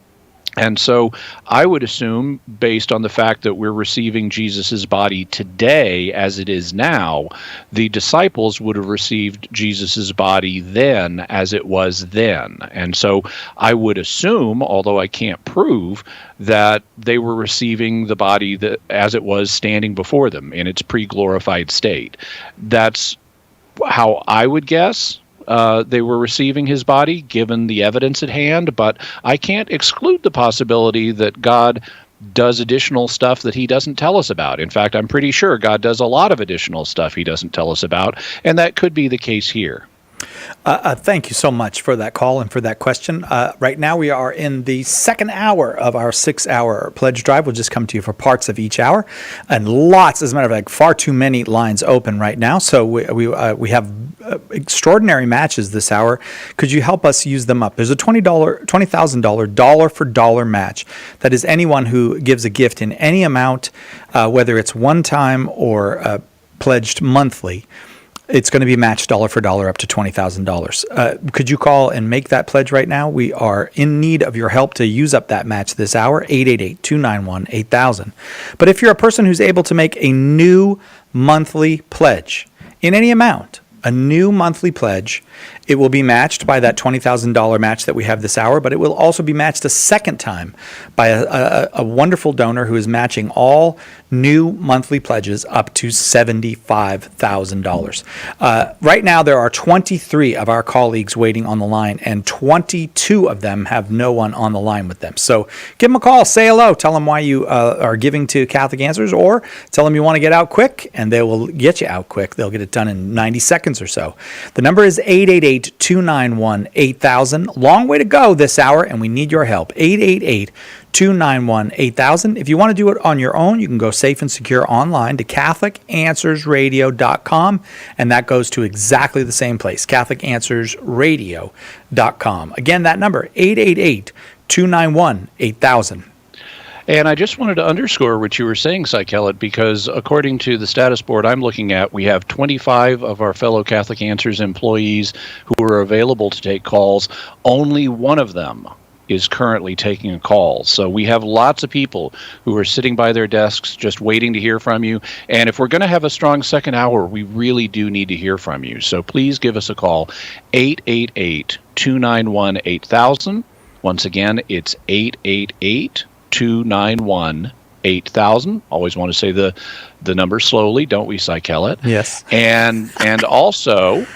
And so I would assume, based on the fact that we're receiving Jesus' body today as it is now, the disciples would have received Jesus' body then as it was then. And so I would assume, although I can't prove, that they were receiving the body as it was standing before them in its pre-glorified state. That's how I would guess they were receiving his body, given the evidence at hand, but I can't exclude the possibility that God does additional stuff that he doesn't tell us about. In fact, I'm pretty sure God does a lot of additional stuff he doesn't tell us about, and that could be the case here. Thank you so much for that call and for that question. Right now we are in the second hour of our 6-hour pledge drive. We'll just come to you for parts of each hour, and lots, as a matter of fact, far too many lines open right now. So we have extraordinary matches this hour. Could you help us use them up? There's a $20,000 dollar for dollar match. That is anyone who gives a gift in any amount, whether it's one time or pledged monthly. It's going to be matched dollar for dollar up to $20,000. Could you call and make that pledge right now? We are in need of your help to use up that match this hour, 888-291-8000. But if you're a person who's able to make a new monthly pledge in any amount, a new monthly pledge. It will be matched by that $20,000 match that we have this hour, but it will also be matched a second time by a wonderful donor who is matching all new monthly pledges up to $75,000. Right now, there are 23 of our colleagues waiting on the line, and 22 of them have no one on the line with them. So give them a call, say hello, tell them why you are giving to Catholic Answers, or tell them you want to get out quick, and they will get you out quick. They'll get it done in 90 seconds or so. The number is 888-291-8000. Long way to go this hour, and we need your help. 888-291-8000. If you want to do it on your own, you can go safe and secure online to CatholicAnswersRadio.com, and that goes to exactly the same place, CatholicAnswersRadio.com. Again, that number, 888-291-8000. And I just wanted to underscore what you were saying, Psychelet, because according to the status board I'm looking at, we have 25 of our fellow Catholic Answers employees who are available to take calls. Only one of them is currently taking a call. So we have lots of people who are sitting by their desks just waiting to hear from you. And if we're going to have a strong second hour, we really do need to hear from you. So please give us a call, 888-291-8000. Once again, it's 888-291-8000. Always want to say the number slowly, don't we, Psychelet? Yes. And also,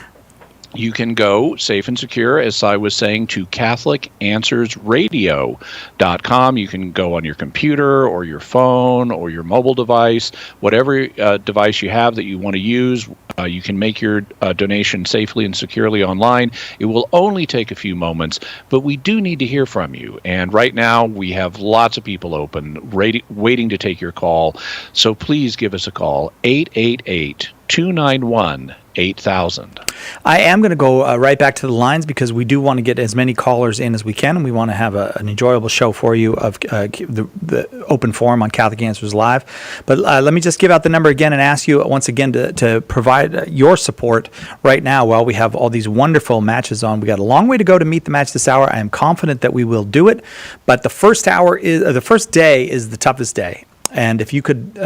you can go safe and secure, as I was saying, to CatholicAnswersRadio.com. You can go on your computer or your phone or your mobile device, whatever device you have that you want to use. You can make your donation safely and securely online. It will only take a few moments, but we do need to hear from you. And right now, we have lots of people open, waiting to take your call. So please give us a call, 888-291-8000. I am going to go right back to the lines because we do want to get as many callers in as we can, and we want to have an enjoyable show for you of the open forum on Catholic Answers Live. But let me just give out the number again and ask you once again to provide your support right now while we have all these wonderful matches on. We got a long way to go to meet the match this hour. I am confident that we will do it, but the first day is the toughest day. And if you could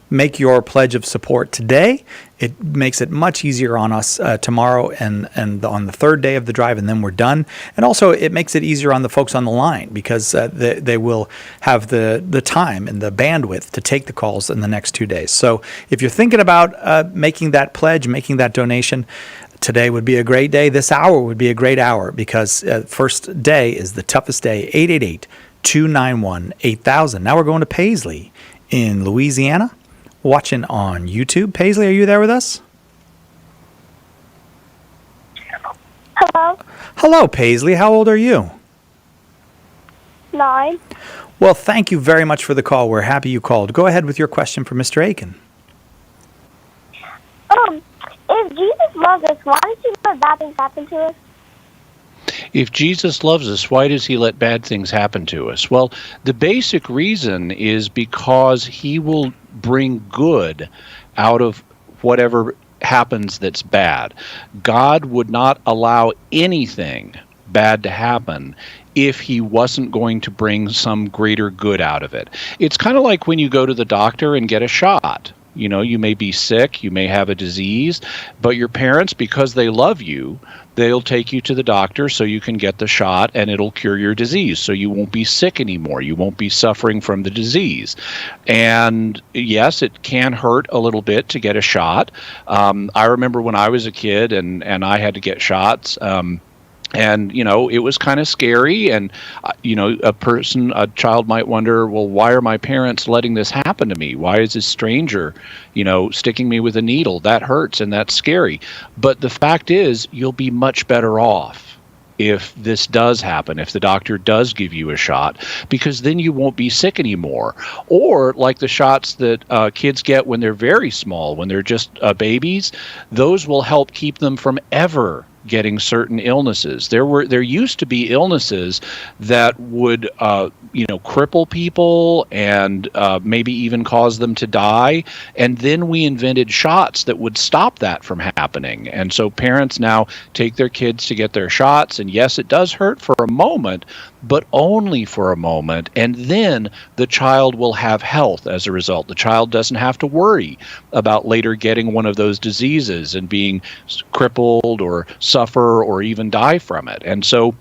make your pledge of support today, it makes it much easier on us tomorrow and on the third day of the drive, and then we're done. And also, it makes it easier on the folks on the line because they will have the time and the bandwidth to take the calls in the next 2 days. So if you're thinking about making that pledge, making that donation, today would be a great day. This hour would be a great hour because first day is the toughest day, 888-291-8000. Now we're going to Paisley in Louisiana, watching on YouTube. Paisley, are you there with us? Hello. Hello, Paisley. How old are you? 9. Well, thank you very much for the call. We're happy you called. Go ahead with your question for Mr. Aiken. If Jesus loves us, why does he let bad things happen to us? If Jesus loves us, why does he let bad things happen to us? Well, the basic reason is because he will bring good out of whatever happens that's bad. God would not allow anything bad to happen if he wasn't going to bring some greater good out of it. It's kind of like when you go to the doctor and get a shot. You know, you may be sick, you may have a disease, but your parents, because they love you, they'll take you to the doctor so you can get the shot and it'll cure your disease. So you won't be sick anymore. You won't be suffering from the disease. And yes, it can hurt a little bit to get a shot. I remember when I was a kid and I had to get shots. And, you know, it was kind of scary. And, you know, a child might wonder, well, why are my parents letting this happen to me? Why is this stranger, you know, sticking me with a needle? That hurts and that's scary. But the fact is, you'll be much better off if this does happen, if the doctor does give you a shot, because then you won't be sick anymore. Or like the shots that kids get when they're very small, when they're just babies, those will help keep them from ever getting certain illnesses. There used to be illnesses that would cripple people and maybe even cause them to die, and then we invented shots that would stop that from happening. And so parents now take their kids to get their shots, and yes, it does hurt for a moment, but only for a moment, and then the child will have health as a result. The child doesn't have to worry about later getting one of those diseases and being crippled or suffer or even die from it. And so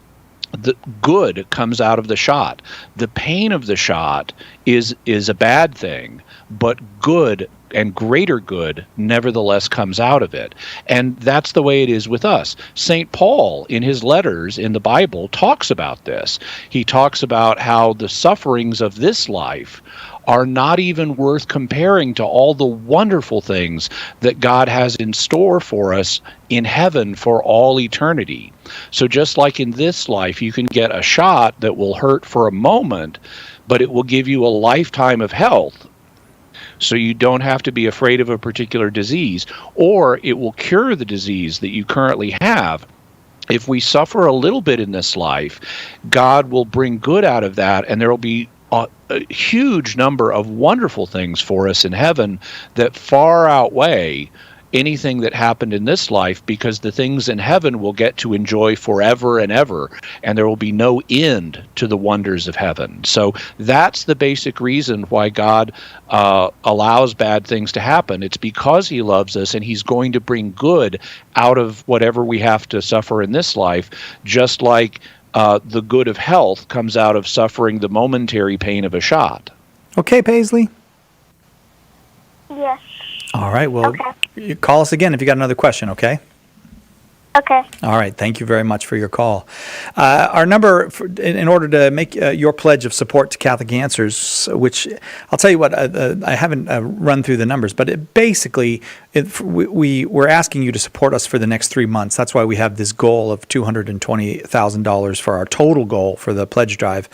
the good comes out of the shot. The pain of the shot is a bad thing, but good and greater good nevertheless comes out of it. And that's the way it is with us. St. Paul, in his letters in the Bible, talks about this. He talks about how the sufferings of this life are not even worth comparing to all the wonderful things that God has in store for us in heaven for all eternity. So just like in this life, you can get a shot that will hurt for a moment, but it will give you a lifetime of health. So you don't have to be afraid of a particular disease, or it will cure the disease that you currently have. If we suffer a little bit in this life, God will bring good out of that, and there will be a huge number of wonderful things for us in heaven that far outweigh anything that happened in this life, because the things in heaven we'll get to enjoy forever and ever, and there will be no end to the wonders of heaven. So that's the basic reason why God allows bad things to happen. It's because he loves us, and he's going to bring good out of whatever we have to suffer in this life, just like the good of health comes out of suffering the momentary pain of a shot. Okay, Paisley? Yes. All right, well, you call us again if you got another question, okay? Okay. All right, thank you very much for your call. Our number, in order to make your pledge of support to Catholic Answers, which I'll tell you what, I haven't run through the numbers, but we're asking you to support us for the next 3 months. That's why we have this goal of $220,000 for our total goal for the pledge drive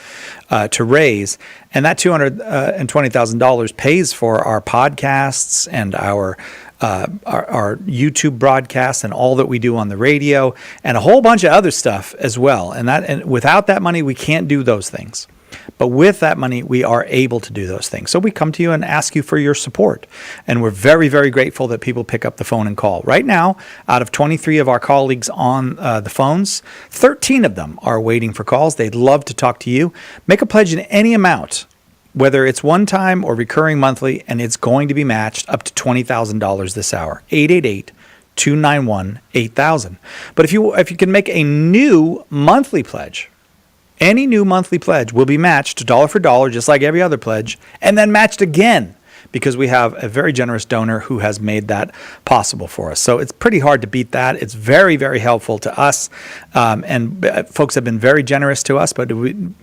to raise. And that $220,000 pays for our podcasts and our YouTube broadcasts and all that we do on the radio and a whole bunch of other stuff as well. And without that money, we can't do those things. But with that money, we are able to do those things. So we come to you and ask you for your support. And we're very, very grateful that people pick up the phone and call. Right now, out of 23 of our colleagues on the phones, 13 of them are waiting for calls. They'd love to talk to you. Make a pledge in any amount, whether it's one time or recurring monthly, and it's going to be matched up to $20,000 this hour. 888-291-8000. But if you can make a new monthly pledge, any new monthly pledge will be matched dollar for dollar, just like every other pledge, and then matched again, because we have a very generous donor who has made that possible for us. So it's pretty hard to beat that. It's very, very helpful to us, and folks have been very generous to us, but we'd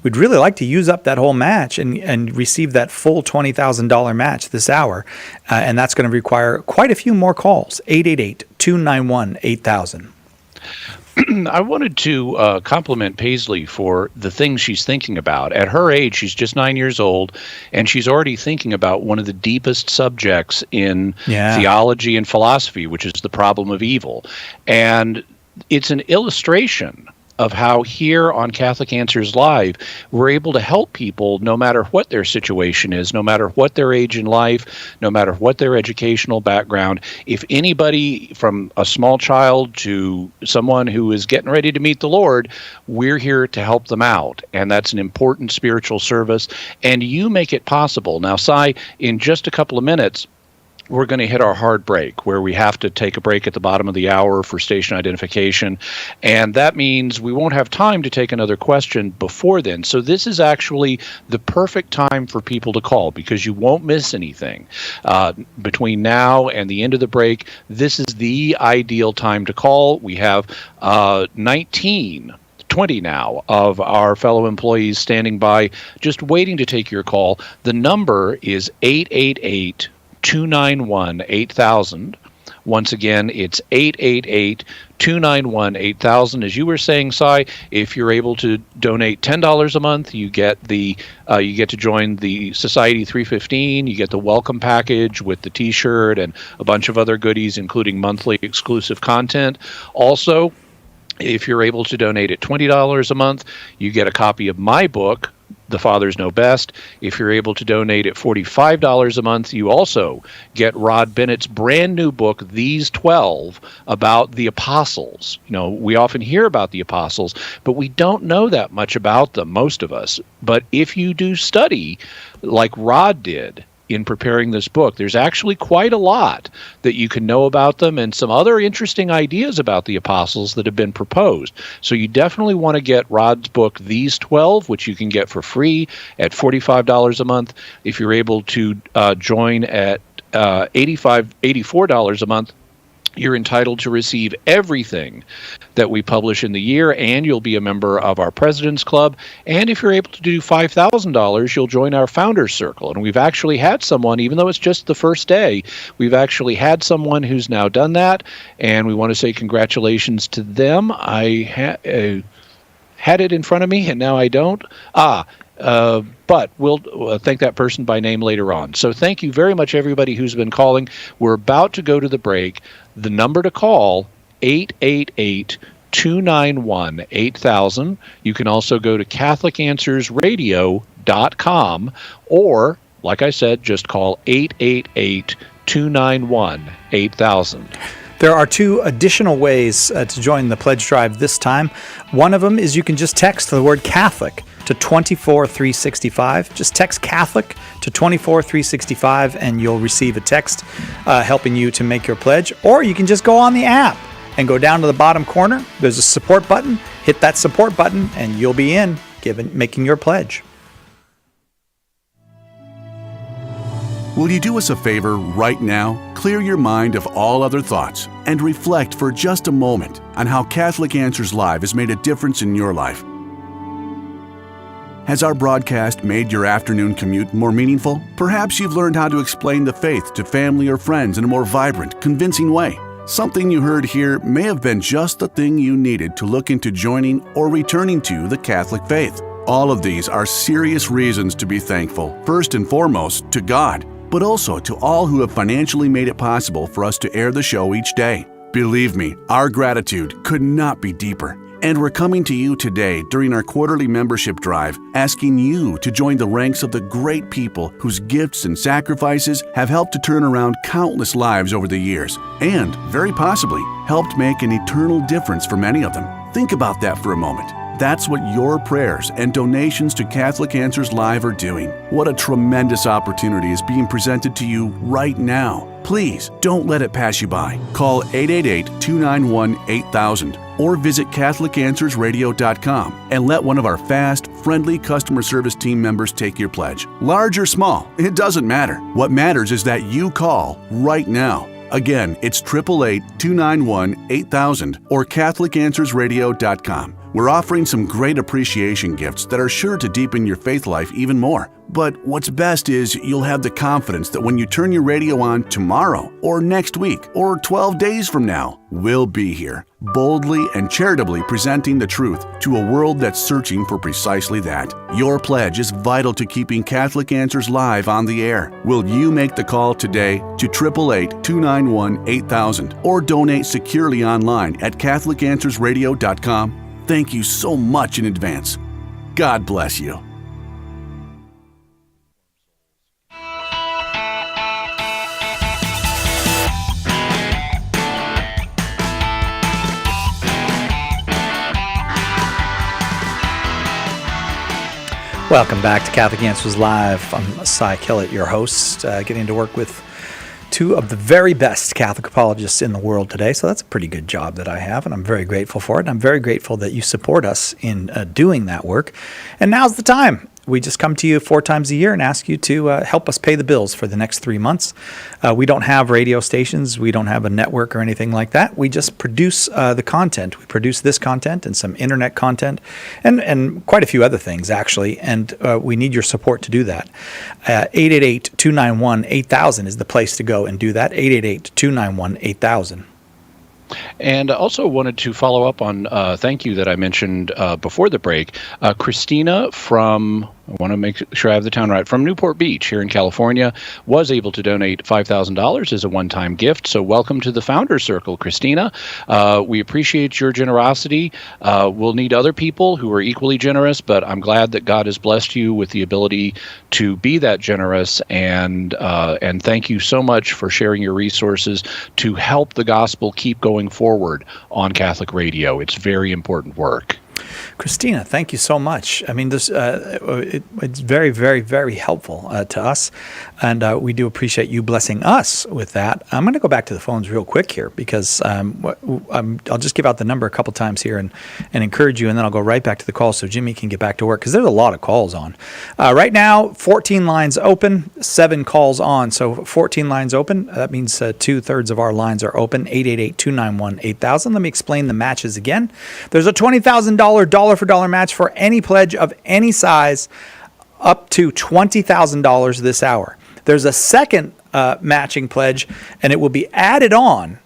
really like to use up that whole match and receive that full $20,000 match this hour, and that's going to require quite a few more calls. 888-291-8000. I wanted to compliment Paisley for the things she's thinking about. At her age, she's just 9 years old, and she's already thinking about one of the deepest subjects in theology and philosophy, which is the problem of evil. And it's an illustration of how here on Catholic Answers Live, we're able to help people no matter what their situation is, no matter what their age in life, no matter what their educational background. If anybody from a small child to someone who is getting ready to meet the Lord, we're here to help them out. And that's an important spiritual service. And you make it possible. Now, Cy, in just a couple of minutes, we're going to hit our hard break where we have to take a break at the bottom of the hour for station identification. And that means we won't have time to take another question before then. So this is actually the perfect time for people to call because you won't miss anything. Between now and the end of the break, this is the ideal time to call. We have 20 now of our fellow employees standing by just waiting to take your call. The number is 888-291-8000, Once again, it's 888-291-8000. As you were saying, Cy, if you're able to donate $10 a month, you get you get to join the Society 315. You get the welcome package with the T-shirt and a bunch of other goodies, including monthly exclusive content. Also, if you're able to donate at $20 a month, you get a copy of my book, The Fathers Know Best. If you're able to donate at $45 a month, you also get Rod Bennett's brand new book, These 12, about the apostles. You know, we often hear about the apostles, but we don't know that much about them, most of us. But if you do study like Rod did in preparing this book, there's actually quite a lot that you can know about them and some other interesting ideas about the apostles that have been proposed. So you definitely want to get Rod's book, These 12, which you can get for free at $45 a month. If you're able to join at $84 a month, you're entitled to receive everything that we publish in the year, and you'll be a member of our President's Club. And if you're able to do $5,000, you'll join our Founders Circle. And we've actually had someone, even though it's just the first day, we've actually had someone who's now done that, and we want to say congratulations to them. I had it in front of me, and now I don't. But we'll thank that person by name later on. So thank you very much, everybody who's been calling. We're about to go to the break. The number to call, 888-291-8000. You can also go to CatholicAnswersRadio.com, or, like I said, just call 888-291-8000. There are two additional ways to join the pledge drive this time. One of them is you can just text the word Catholic to 24365. Just text Catholic to 24365 and you'll receive a text helping you to make your pledge. Or you can just go on the app and go down to the bottom corner. There's a support button. Hit that support button and you'll be in making your pledge. Will you do us a favor right now? Clear your mind of all other thoughts and reflect for just a moment on how Catholic Answers Live has made a difference in your life. Has our broadcast made your afternoon commute more meaningful? Perhaps you've learned how to explain the faith to family or friends in a more vibrant, convincing way. Something you heard here may have been just the thing you needed to look into joining or returning to the Catholic faith. All of these are serious reasons to be thankful, first and foremost to God, but also to all who have financially made it possible for us to air the show each day. Believe me, our gratitude could not be deeper. And we're coming to you today during our quarterly membership drive, asking you to join the ranks of the great people whose gifts and sacrifices have helped to turn around countless lives over the years, and, very possibly, helped make an eternal difference for many of them. Think about that for a moment. That's what your prayers and donations to Catholic Answers Live are doing. What a tremendous opportunity is being presented to you right now. Please don't let it pass you by. Call 888-291-8000 or visit CatholicAnswersRadio.com and let one of our fast, friendly customer service team members take your pledge. Large or small, it doesn't matter. What matters is that you call right now. Again, it's 888-291-8000 or CatholicAnswersRadio.com. We're offering some great appreciation gifts that are sure to deepen your faith life even more. But what's best is you'll have the confidence that when you turn your radio on tomorrow or next week or 12 days from now, we'll be here, boldly and charitably presenting the truth to a world that's searching for precisely that. Your pledge is vital to keeping Catholic Answers Live on the air. Will you make the call today to 888-291-8000 or donate securely online at CatholicAnswersRadio.com? Thank you so much in advance. God bless you. Welcome back to Catholic Answers Live. I'm Cy Kellett, your host, getting to work with two of the very best Catholic apologists in the world today. So that's a pretty good job that I have, and I'm very grateful for it. And I'm very grateful that you support us in doing that work. And now's the time. we just come to you 4 times a year and ask you to help us pay the bills for the next 3 months. We don't have radio stations. We don't have a network or anything like that. We just produce the content. We produce this content and some internet content and quite a few other things, actually. And we need your support to do that. 888-291-8000 is the place to go and do that. 888-291-8000. And I also wanted to follow up on thank you that I mentioned before the break. Christina from, I want to make sure I have the town right, from Newport Beach here in California, was able to donate $5,000 as a one-time gift. So welcome to the Founders Circle, Christina. We appreciate your generosity. We'll need other people who are equally generous, but I'm glad that God has blessed you with the ability to be that generous. And thank you so much for sharing your resources to help the gospel keep going forward on Catholic radio. It's very important work. Christina, thank you so much. I mean, this it's very, very, very helpful to us, and we do appreciate you blessing us with that. I'm going to go back to the phones real quick here because I'll just give out the number a couple times here and encourage you, and then I'll go right back to the call so Jimmy can get back to work because there's a lot of calls on. Right now, 14 lines open, 7 calls on. So 14 lines open. That means 2/3 of our lines are open. 888-291-8000. Let me explain the matches again. There's a $20,000 dollar-for-dollar match for any pledge of any size up to $20,000 this hour. There's a second matching pledge, and it will be added on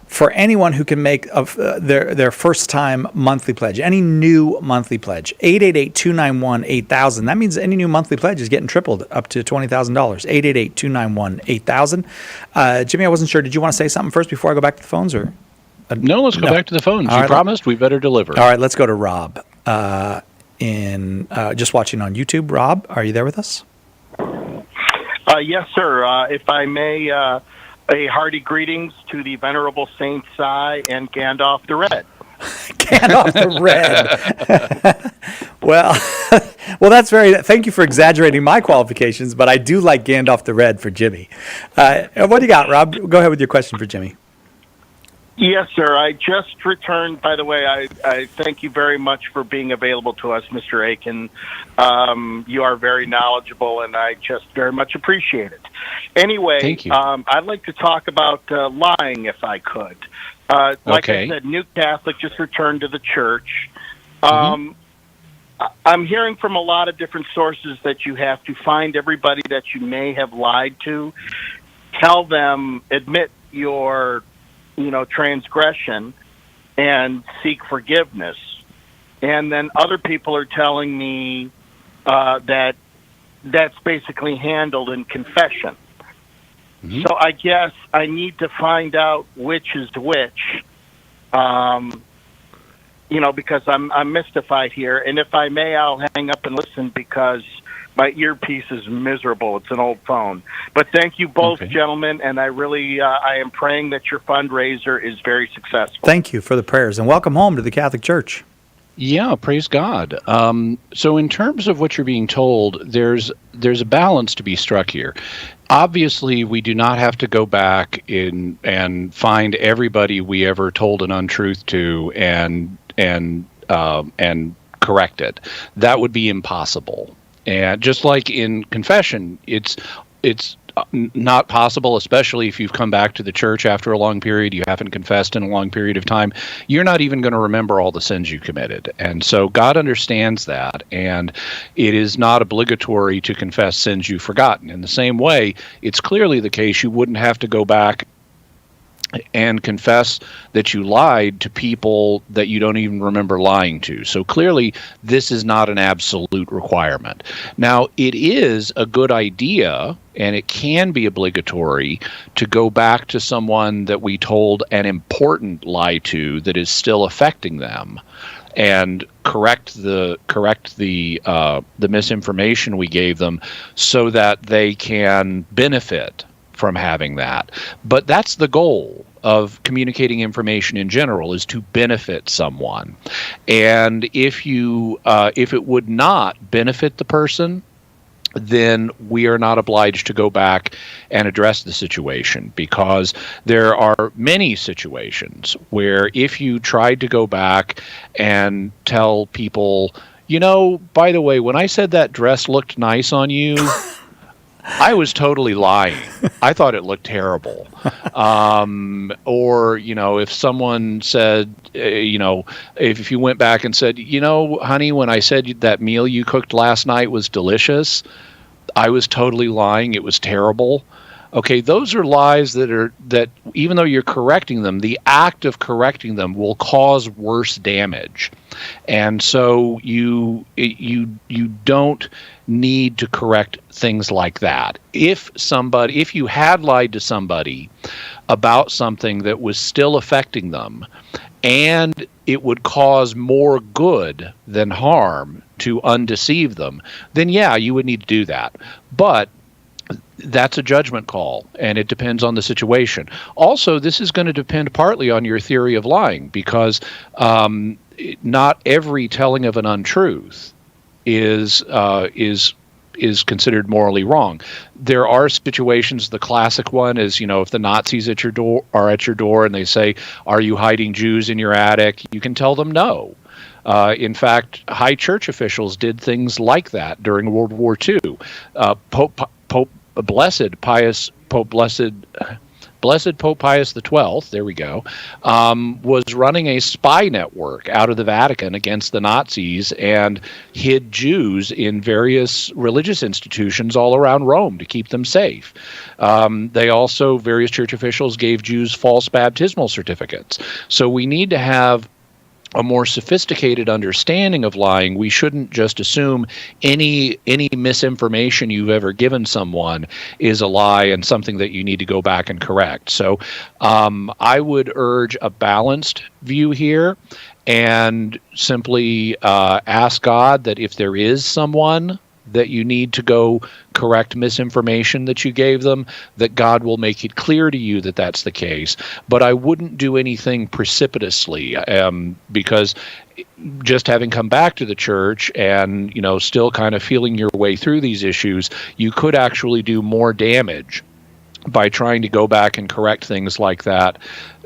for anyone who can make their first-time monthly pledge, any new monthly pledge. 888-291-8000. That means any new monthly pledge is getting tripled up to $20,000. 888-291-8000. Jimmy, I wasn't sure. Did you want to say something first before I go back to the phones, or? No, let's go back to the phones. All You right, promised we better deliver. All right, let's go to Rob. Just watching on YouTube. Rob, are you there with us? Yes, sir. If I may, a hearty greetings to the Venerable Saint Si and Gandalf the Red. Gandalf the Red. Well, that's thank you for exaggerating my qualifications, but I do like Gandalf the Red for Jimmy. What do you got, Rob? Go ahead with your question for Jimmy. Yes, sir. I just returned. By the way, I thank you very much for being available to us, Mr. Aiken. You are very knowledgeable, and I just very much appreciate it. Anyway, thank you. I'd like to talk about lying, if I could. Like Okay. I said, New Catholic just returned to the church. I'm hearing from a lot of different sources that you have to find everybody that you may have lied to, tell them, admit your transgression, and seek forgiveness. And then other people are telling me that that's basically handled in confession. Mm-hmm. So I guess I need to find out which is which, because I'm mystified here. And if I may, I'll hang up and listen because my earpiece is miserable. It's an old phone. But thank you both, gentlemen, and I really I am praying that your fundraiser is very successful. Thank you for the prayers, and welcome home to the Catholic Church. Yeah, praise God. So in terms of what you're being told, there's a balance to be struck here. Obviously, we do not have to go back in and find everybody we ever told an untruth to and correct it. That would be impossible. And just like in confession, it's not possible, especially if you've come back to the church after a long period, you haven't confessed in a long period of time, you're not even going to remember all the sins you committed. And so God understands that, and it is not obligatory to confess sins you've forgotten. In the same way, it's clearly the case you wouldn't have to go back and confess that you lied to people that you don't even remember lying to. So clearly, this is not an absolute requirement. Now, it is a good idea, and it can be obligatory, to go back to someone that we told an important lie to that is still affecting them, and correct the misinformation we gave them so that they can benefit from having that. But that's the goal of communicating information in general, is to benefit someone. And if it would not benefit the person, then we are not obliged to go back and address the situation, because there are many situations where if you tried to go back and tell people, By the way, when I said that dress looked nice on you, I was totally lying. I thought it looked terrible. Or, if someone said, if you went back and said, honey, when I said that meal you cooked last night was delicious, I was totally lying. It was terrible. Okay, those are lies that even though you're correcting them, the act of correcting them will cause worse damage. And so you don't need to correct things like that. If you had lied to somebody about something that was still affecting them, and it would cause more good than harm to undeceive them, then yeah, you would need to do that. But that's a judgment call, and it depends on the situation. Also, this is going to depend partly on your theory of lying, because not every telling of an untruth is considered morally wrong. There are situations. The classic one is, if the Nazis are at your door and they say, "Are you hiding Jews in your attic?" You can tell them no. In fact, high church officials did things like that during World War II. Blessed Pope Pius XII, there we go, was running a spy network out of the Vatican against the Nazis and hid Jews in various religious institutions all around Rome to keep them safe. Various church officials gave Jews false baptismal certificates. So we need to have a more sophisticated understanding of lying. We shouldn't just assume any misinformation you've ever given someone is a lie and something that you need to go back and correct. So I would urge a balanced view here, and simply ask God that if there is someone that you need to go correct misinformation that you gave them, that God will make it clear to you that that's the case. But I wouldn't do anything precipitously, because just having come back to the church and, still kind of feeling your way through these issues, you could actually do more damage by trying to go back and correct things like that.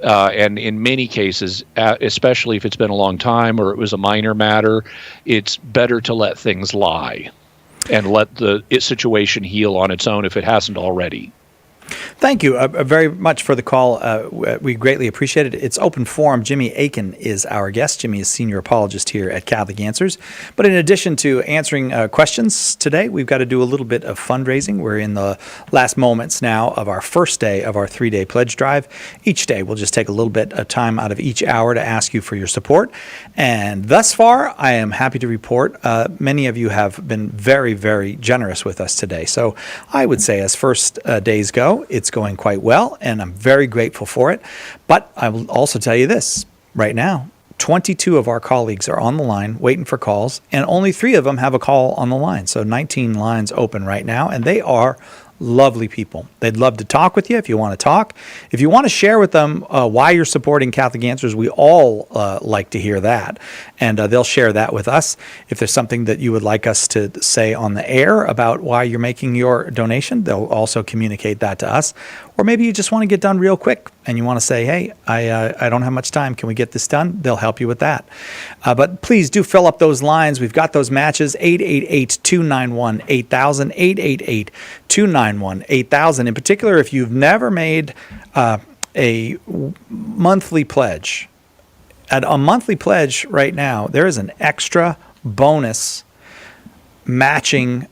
And in many cases, especially if it's been a long time or it was a minor matter, it's better to let things lie and let the situation heal on its own if it hasn't already. Thank you very much for the call. We greatly appreciate it. It's open forum. Jimmy Akin is our guest. Jimmy is senior apologist here at Catholic Answers. But in addition to answering questions today, we've got to do a little bit of fundraising. We're in the last moments now of our first day of our 3-day pledge drive. Each day, we'll just take a little bit of time out of each hour to ask you for your support. And thus far, I am happy to report many of you have been very, very generous with us today. So I would say as first days go, it's going quite well, and I'm very grateful for it. But I will also tell you this, right now, 22 of our colleagues are on the line waiting for calls, and only 3 of them have a call on the line. So 19 lines open right now, and they are lovely people. They'd love to talk with you if you want to talk. If you want to share with them why you're supporting Catholic Answers, we all like to hear that. And they'll share that with us. If there's something that you would like us to say on the air about why you're making your donation, they'll also communicate that to us. Or maybe you just want to get done real quick and you want to say, hey, I don't have much time. Can we get this done? They'll help you with that. But please do fill up those lines. We've got those matches, 888-291-8000, 888-291-8000. In particular, if you've never made a monthly pledge, at a monthly pledge right now, there is an extra bonus matching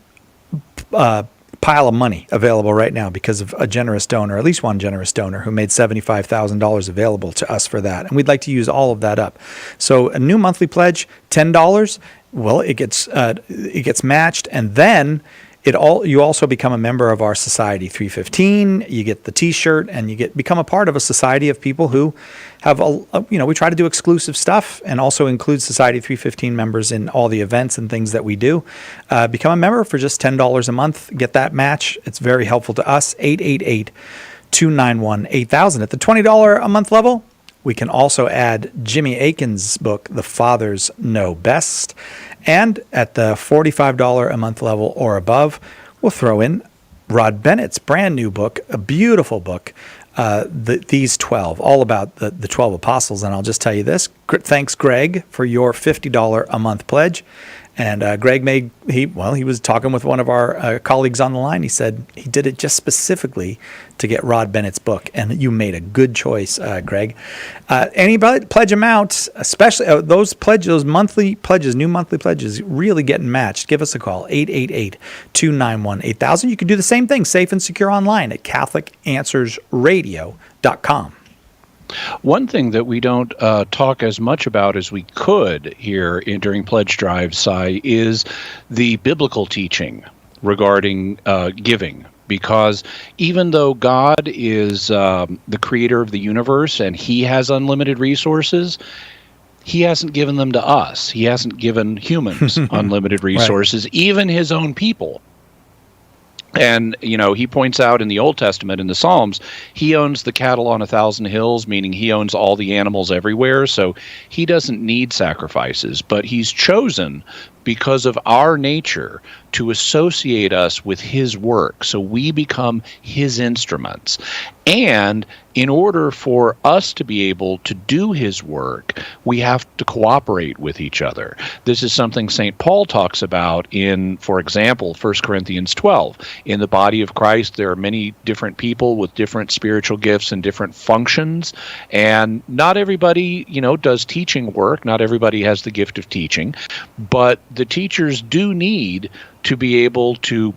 pile of money available right now because of a generous donor, at least one generous donor who made $75,000 available to us for that. And we'd like to use all of that up. So a new monthly pledge, $10, well, it gets matched, and then you also become a member of our Society 315. You get the T-shirt, and you become a part of a society of people who have we try to do exclusive stuff and also include Society 315 members in all the events and things that we do. Become a member for just $10 a month. Get that match. It's very helpful to us. 888-291-8000. At the $20 a month level, we can also add Jimmy Akin's book, The Fathers Know Best. And at the $45 a month level or above, we'll throw in Rod Bennett's brand new book, a beautiful book, These 12, all about the 12 apostles. And I'll just tell you this. Thanks, Greg, for your $50 a month pledge. And Greg he was talking with one of our colleagues on the line. He said he did it just specifically to get Rod Bennett's book, and you made a good choice, Greg. Anybody pledge amount, especially those monthly pledges, new monthly pledges, really getting matched. Give us a call, 888-291-8000. You can do the same thing, safe and secure online at CatholicAnswersRadio.com. One thing that we don't talk as much about as we could here during Pledge Drive, Cy, is the biblical teaching regarding giving. Because even though God is the creator of the universe and he has unlimited resources, he hasn't given them to us. He hasn't given humans unlimited resources, right. Even his own people. And, he points out in the Old Testament, in the Psalms, he owns the cattle on 1,000 hills, meaning he owns all the animals everywhere. So he doesn't need sacrifices, but he's chosen because of our nature to associate us with his work. So we become his instruments. And in order for us to be able to do his work, we have to cooperate with each other. This is something St. Paul talks about in, for example, 1 Corinthians 12. In the body of Christ, there are many different people with different spiritual gifts and different functions. And not everybody, does teaching work. Not everybody has the gift of teaching. But the teachers do need to be able to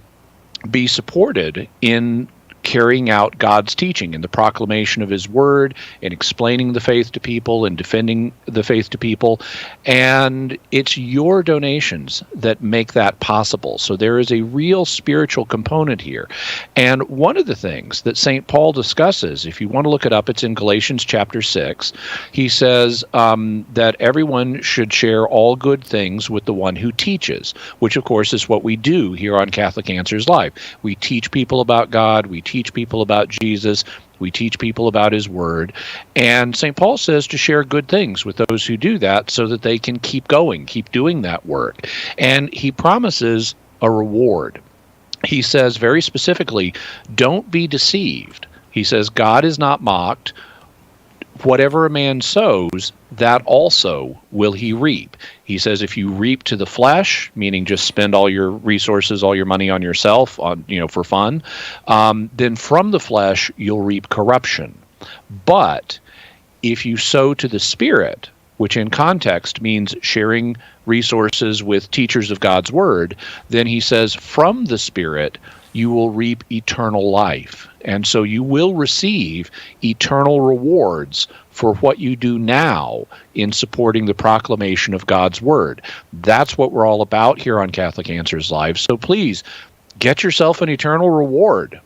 be supported in carrying out God's teaching in the proclamation of his word and explaining the faith to people and defending the faith to people. And it's your donations that make that possible. So there is a real spiritual component here. And one of the things that St. Paul discusses, if you want to look it up, it's in Galatians chapter 6. He says that everyone should share all good things with the one who teaches, which of course is what we do here on Catholic Answers Live. We teach people about God. We teach people about Jesus. We teach people about his word. And St. Paul says to share good things with those who do that so that they can keep going, keep doing that work. And he promises a reward. He says very specifically, don't be deceived. He says, God is not mocked. Whatever a man sows, that also will he reap. He says if you reap to the flesh, meaning just spend all your resources, all your money on yourself, for fun, then from the flesh you'll reap corruption. But if you sow to the Spirit, which in context means sharing resources with teachers of God's word, then he says from the Spirit you will reap eternal life. And so you will receive eternal rewards for what you do now in supporting the proclamation of God's word. That's what we're all about here on Catholic Answers Live. So please, get yourself an eternal reward.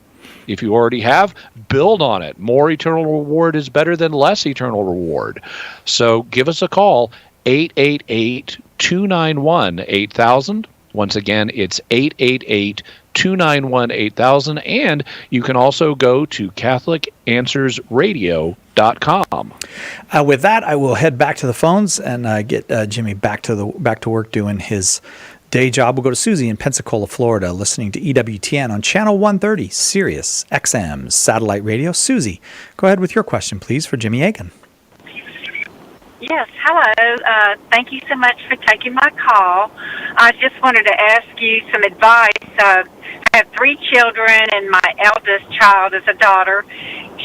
If you already have, build on it. More eternal reward is better than less eternal reward. So give us a call, 888-291-8000. Once again, it's 888-291-8000, and you can also go to CatholicAnswersRadio.com. With that, I will head back to the phones and get Jimmy back to work doing his day job. We'll go to Susie in Pensacola, Florida, listening to EWTN on Channel 130, Sirius XM satellite radio. Susie, go ahead with your question, please, for Jimmy Akin. Yes, hello. Thank you so much for taking my call. I just wanted to ask you some advice. I have 3 children, and my eldest child is a daughter.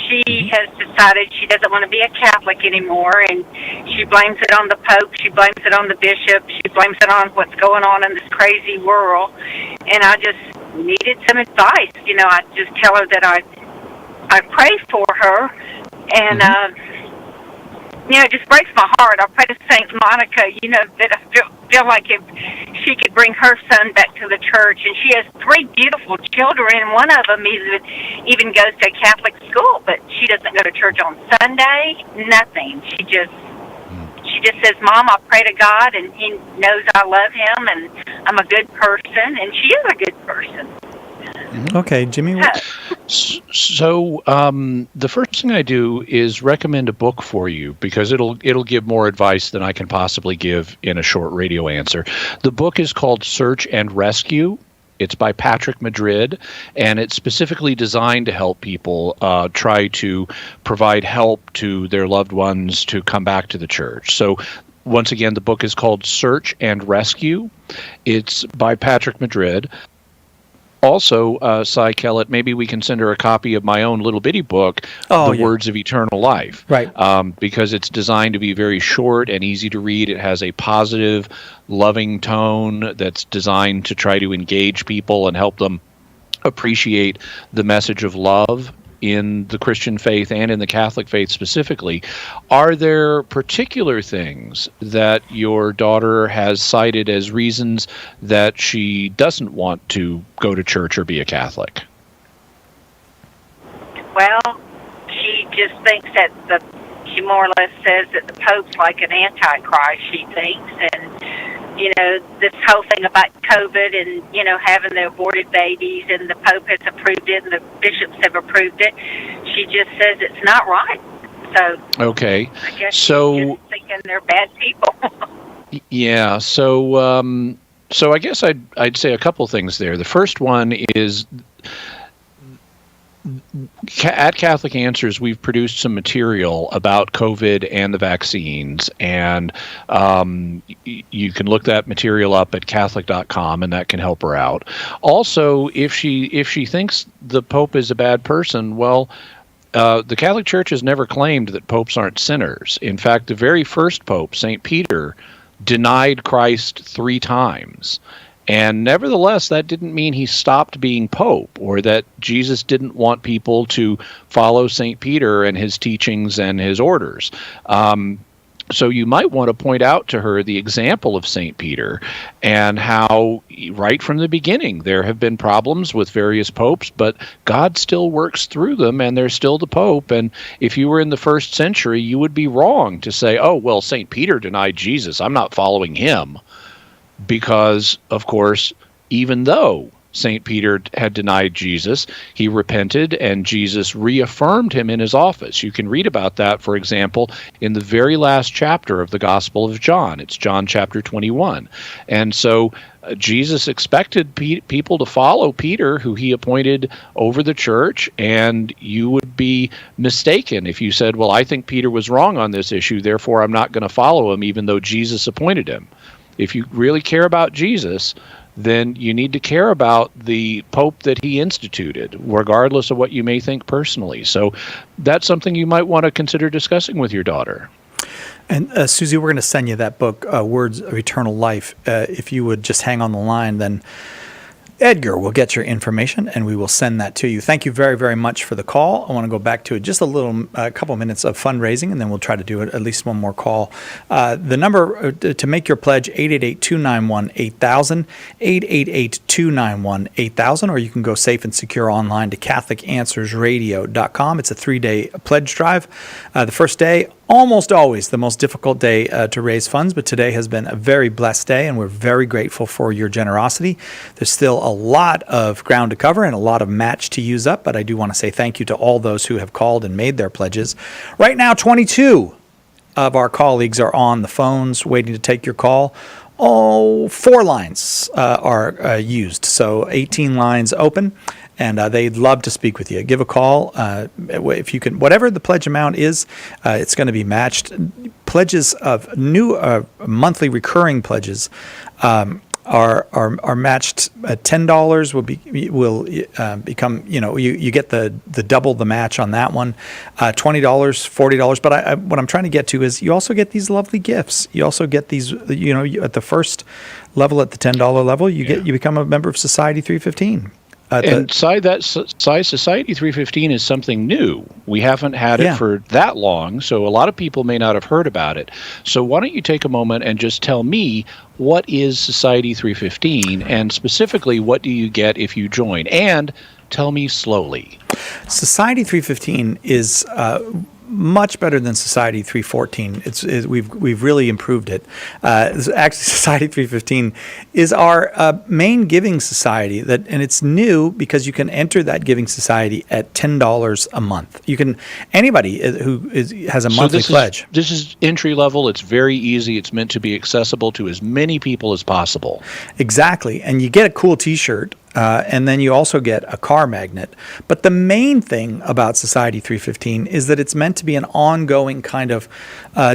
She has decided she doesn't want to be a Catholic anymore, and she blames it on the Pope. She blames it on the bishop. She blames it on what's going on in this crazy world. And I just needed some advice. I just tell her that I pray for her, and it just breaks my heart. I pray to St. Monica, that I feel like if she could bring her son back to the church. And she has 3 beautiful children, and one of them even goes to a Catholic school, but she doesn't go to church on Sunday, nothing. She just says, Mom, I pray to God, and he knows I love him, and I'm a good person, and she is a good person. Okay, Jimmy. So the first thing I do is recommend a book for you because it'll give more advice than I can possibly give in a short radio answer. The book is called Search and Rescue. It's by Patrick Madrid, and it's specifically designed to help people try to provide help to their loved ones to come back to the church. So once again, the book is called Search and Rescue. It's by Patrick Madrid. Also, Cy Kellett, maybe we can send her a copy of my own little bitty book, The Words of Eternal Life. Right. Because it's designed to be very short and easy to read. It has a positive, loving tone that's designed to try to engage people and help them appreciate the message of love in the Christian faith and in the Catholic faith specifically. Are there particular things that your daughter has cited as reasons that she doesn't want to go to church or be a Catholic? Well, she just thinks that she more or less says that the Pope's like an antichrist, she thinks, and this whole thing about COVID and, having the aborted babies, and the Pope has approved it and the bishops have approved it. She just says it's not right. So, okay. I guess so, she's just thinking they're bad people. Yeah, so I guess I'd say a couple things there. The first one is, at Catholic Answers, we've produced some material about COVID and the vaccines, and you can look that material up at Catholic.com, and that can help her out. Also, if she thinks the Pope is a bad person, well, the Catholic Church has never claimed that popes aren't sinners. In fact, the very first Pope, St. Peter, denied Christ 3 times. And nevertheless, that didn't mean he stopped being Pope, or that Jesus didn't want people to follow St. Peter and his teachings and his orders. So you might want to point out to her the example of St. Peter and how right from the beginning there have been problems with various popes, but God still works through them, and they're still the Pope. And if you were in the first century, you would be wrong to say, oh, well, St. Peter denied Jesus, I'm not following him. Because, of course, even though St. Peter had denied Jesus, he repented, and Jesus reaffirmed him in his office. You can read about that, for example, in the very last chapter of the Gospel of John. It's John chapter 21. And so Jesus expected people to follow Peter, who he appointed over the church, and you would be mistaken if you said, well, I think Peter was wrong on this issue, therefore I'm not going to follow him, even though Jesus appointed him. If you really care about Jesus, then you need to care about the Pope that he instituted, regardless of what you may think personally. So that's something you might want to consider discussing with your daughter. And Susie, we're going to send you that book, Words of Eternal Life. If you would just hang on the line, then Edgar will get your information, and we will send that to you. Thank you very, very much for the call. I want to go back to just a couple minutes of fundraising, and then we'll try to do at least one more call. The number to make your pledge, 888-291-8000, 888-291-8000, or you can go safe and secure online to CatholicAnswersRadio.com. It's a 3-day pledge drive. The first day, almost always the most difficult day to raise funds, but today has been a very blessed day, and we're very grateful for your generosity. There's still a lot of ground to cover and a lot of match to use up, but I do want to say thank you to all those who have called and made their pledges. Right now, 22 of our colleagues are on the phones waiting to take your call. 4 lines are used, so 18 lines open. And they'd love to speak with you. Give a call if you can. Whatever the pledge amount is, it's going to be matched. Pledges of new monthly recurring pledges are matched at $10. Will become, you get the double the match on that one. $20, $40. But what I'm trying to get to is you also get these lovely gifts. You also get these, at the first level, at the $10 level, you become a member of Society 315. And Society 315 is something new. We haven't had it for that long, so a lot of people may not have heard about it. So why don't you take a moment and just tell me, what is Society 315, and specifically, what do you get if you join? And tell me slowly. Society 315 is much better than Society 314. We've really improved it. Actually, Society 315 is our main giving society, and it's new because you can enter that giving society at $10 a month. You can anybody who has a monthly pledge. This is entry level. It's very easy. It's meant to be accessible to as many people as possible. Exactly, and you get a cool T-shirt. and then you also get a car magnet. But the main thing about Society 315 is that it's meant to be an ongoing kind of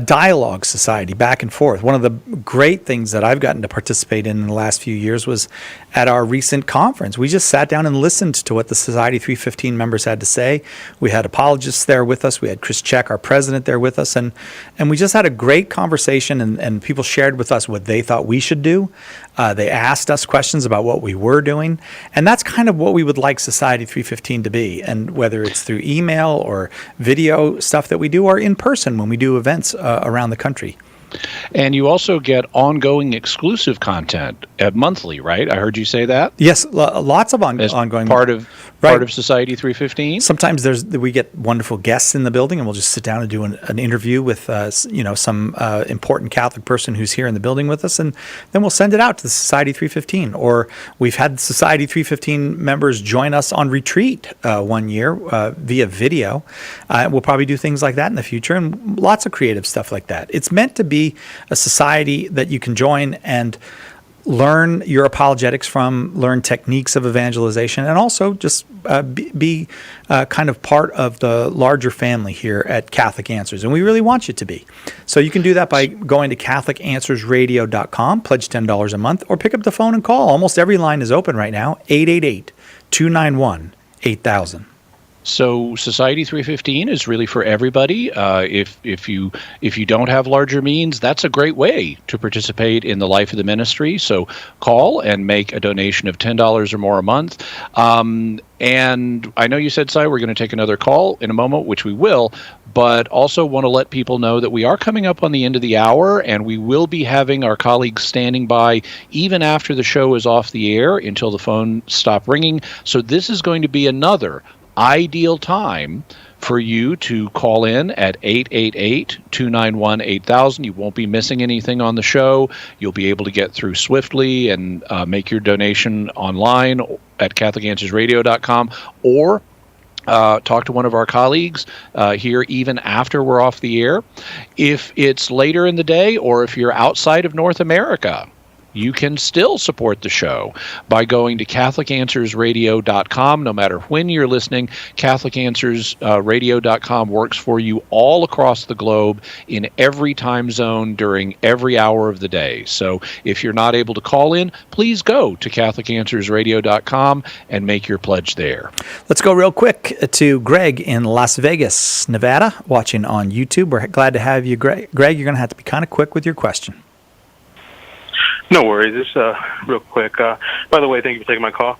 dialogue society, back and forth. One of the great things that I've gotten to participate in the last few years was at our recent conference. We just sat down and listened to what the Society 315 members had to say. We had apologists there with us. We had Chris Check, our president, there with us. And we just had a great conversation, and people shared with us what they thought we should do. They asked us questions about what we were doing. And that's kind of what we would like Society 315 to be. And whether it's through email or video stuff that we do, or in person when we do events around the country. And you also get ongoing exclusive content monthly, right? I heard you say that? Yes, lots of ongoing. Part of Society 315? Sometimes we get wonderful guests in the building, and we'll just sit down and do an interview with some important Catholic person who's here in the building with us, and then we'll send it out to the Society 315. Or we've had Society 315 members join us on retreat one year via video. We'll probably do things like that in the future, and lots of creative stuff like that. It's meant to be a society that you can join and learn your apologetics from, learn techniques of evangelization, and also just be kind of part of the larger family here at Catholic Answers. And we really want you to be. So you can do that by going to CatholicAnswersRadio.com, pledge $10 a month, or pick up the phone and call. Almost every line is open right now, 888-291-8000. So Society 315 is really for everybody. If you don't have larger means, that's a great way to participate in the life of the ministry. So call and make a donation of $10 or more a month. And I know you said, Si, we're going to take another call in a moment, which we will, but also want to let people know that we are coming up on the end of the hour, and we will be having our colleagues standing by even after the show is off the air until the phone stop ringing. So this is going to be another ideal time for you to call in at 888-291-8000. You won't be missing anything on the show. You'll be able to get through swiftly and make your donation online at CatholicAnswersRadio.com, or talk to one of our colleagues here even after we're off the air. If it's later in the day, or if you're outside of North America, you can still support the show by going to CatholicAnswersRadio.com. No matter when you're listening, CatholicAnswersRadio.com works for you all across the globe in every time zone during every hour of the day. So if you're not able to call in, please go to CatholicAnswersRadio.com and make your pledge there. Let's go real quick to Greg in Las Vegas, Nevada, watching on YouTube. We're glad to have you, Greg. Greg, you're going to have to be kind of quick with your question. No worries. Just real quick. By the way, thank you for taking my call.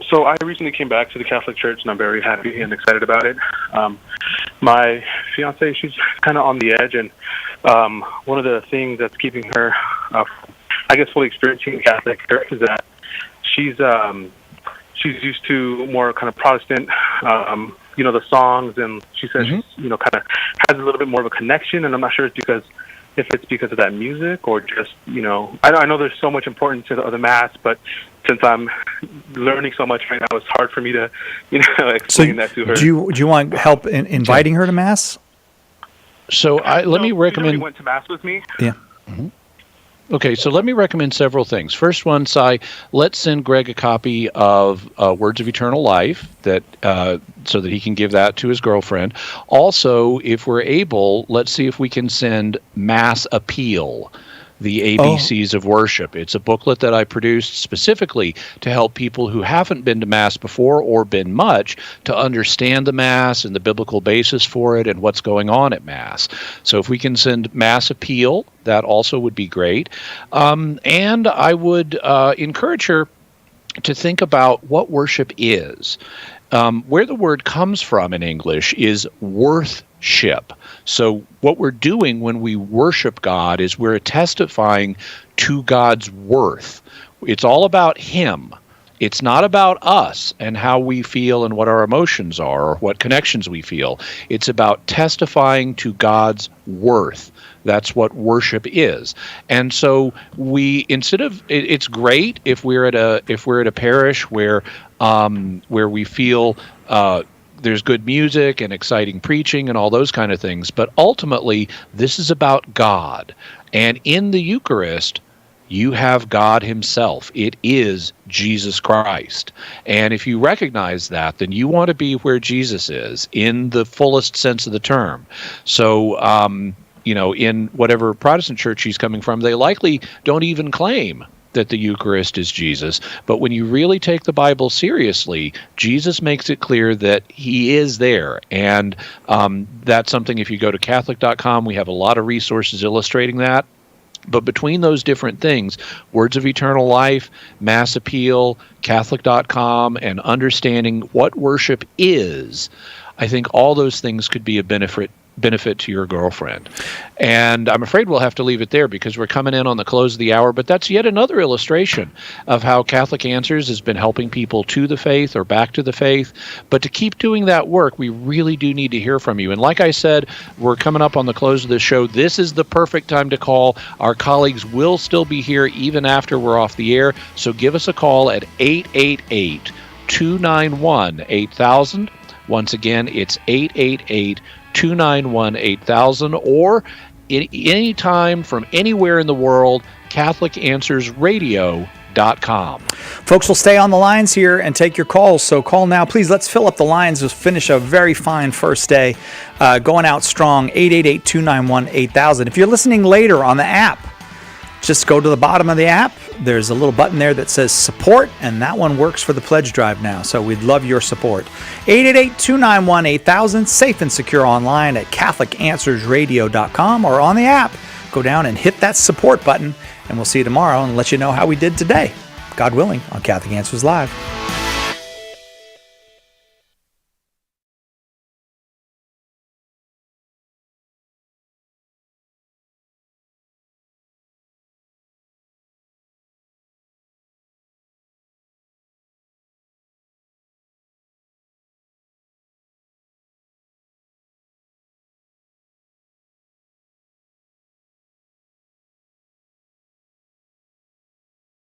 So I recently came back to the Catholic Church, and I'm very happy and excited about it. My fiance, she's kind of on the edge, and one of the things that's keeping her, fully experiencing the Catholic Church is that she's used to more kind of Protestant, the songs, and she says she's, kind of has a little bit more of a connection, and I'm not sure if it's because of that music or just, I know there's so much importance to the Mass, but since I'm learning so much right now, it's hard for me to, explain that to her. Do you want help in inviting her to Mass? So let me recommend. She went to Mass with me. Yeah. Mm-hmm. Okay, so let me recommend several things. First one, Si, let's send Greg a copy of Words of Eternal Life so that he can give that to his girlfriend. Also, if we're able, let's see if we can send Mass Appeal, the ABCs of Worship. It's a booklet that I produced specifically to help people who haven't been to Mass before or been much to understand the Mass and the biblical basis for it and what's going on at Mass. So if we can send Mass Appeal, that also would be great. And I would encourage her to think about what worship is. Where the word comes from in English is worthship. So what we're doing when we worship God is we're testifying to God's worth. It's all about Him. It's not about us and how we feel and what our emotions are or what connections we feel. It's about testifying to God's worth. That's what worship is. And so it's great if we're at a parish where we feel there's good music and exciting preaching and all those kind of things. But ultimately, this is about God. And in the Eucharist, you have God himself. It is Jesus Christ. And if you recognize that, then you want to be where Jesus is in the fullest sense of the term. So, in whatever Protestant church he's coming from, they likely don't even claim that the Eucharist is Jesus. But when you really take the Bible seriously, Jesus makes it clear that he is there. And that's something, if you go to Catholic.com, we have a lot of resources illustrating that. But between those different things, Words of Eternal Life, Mass Appeal, Catholic.com, and understanding what worship is, I think all those things could be a benefit to your girlfriend. And I'm afraid we'll have to leave it there because we're coming in on the close of the hour, but that's yet another illustration of how Catholic Answers has been helping people to the faith or back to the faith. But to keep doing that work, we really do need to hear from you. And like I said, we're coming up on the close of the show. This is the perfect time to call. Our colleagues will still be here even after we're off the air. So give us a call at 888-291-8000. Once again, it's 888-291-8000, or any time from anywhere in the world, CatholicAnswersRadio.com. Folks will stay on the lines here and take your calls, so call now. Please, let's fill up the lines. Let's finish a very fine first day. Going out strong, 888-291-8000. If you're listening later on the app, just go to the bottom of the app. There's a little button there that says support, and that one works for the pledge drive now. So we'd love your support. 888-291-8000, safe and secure online at CatholicAnswersRadio.com or on the app. Go down and hit that support button, and we'll see you tomorrow and let you know how we did today. God willing, on Catholic Answers Live.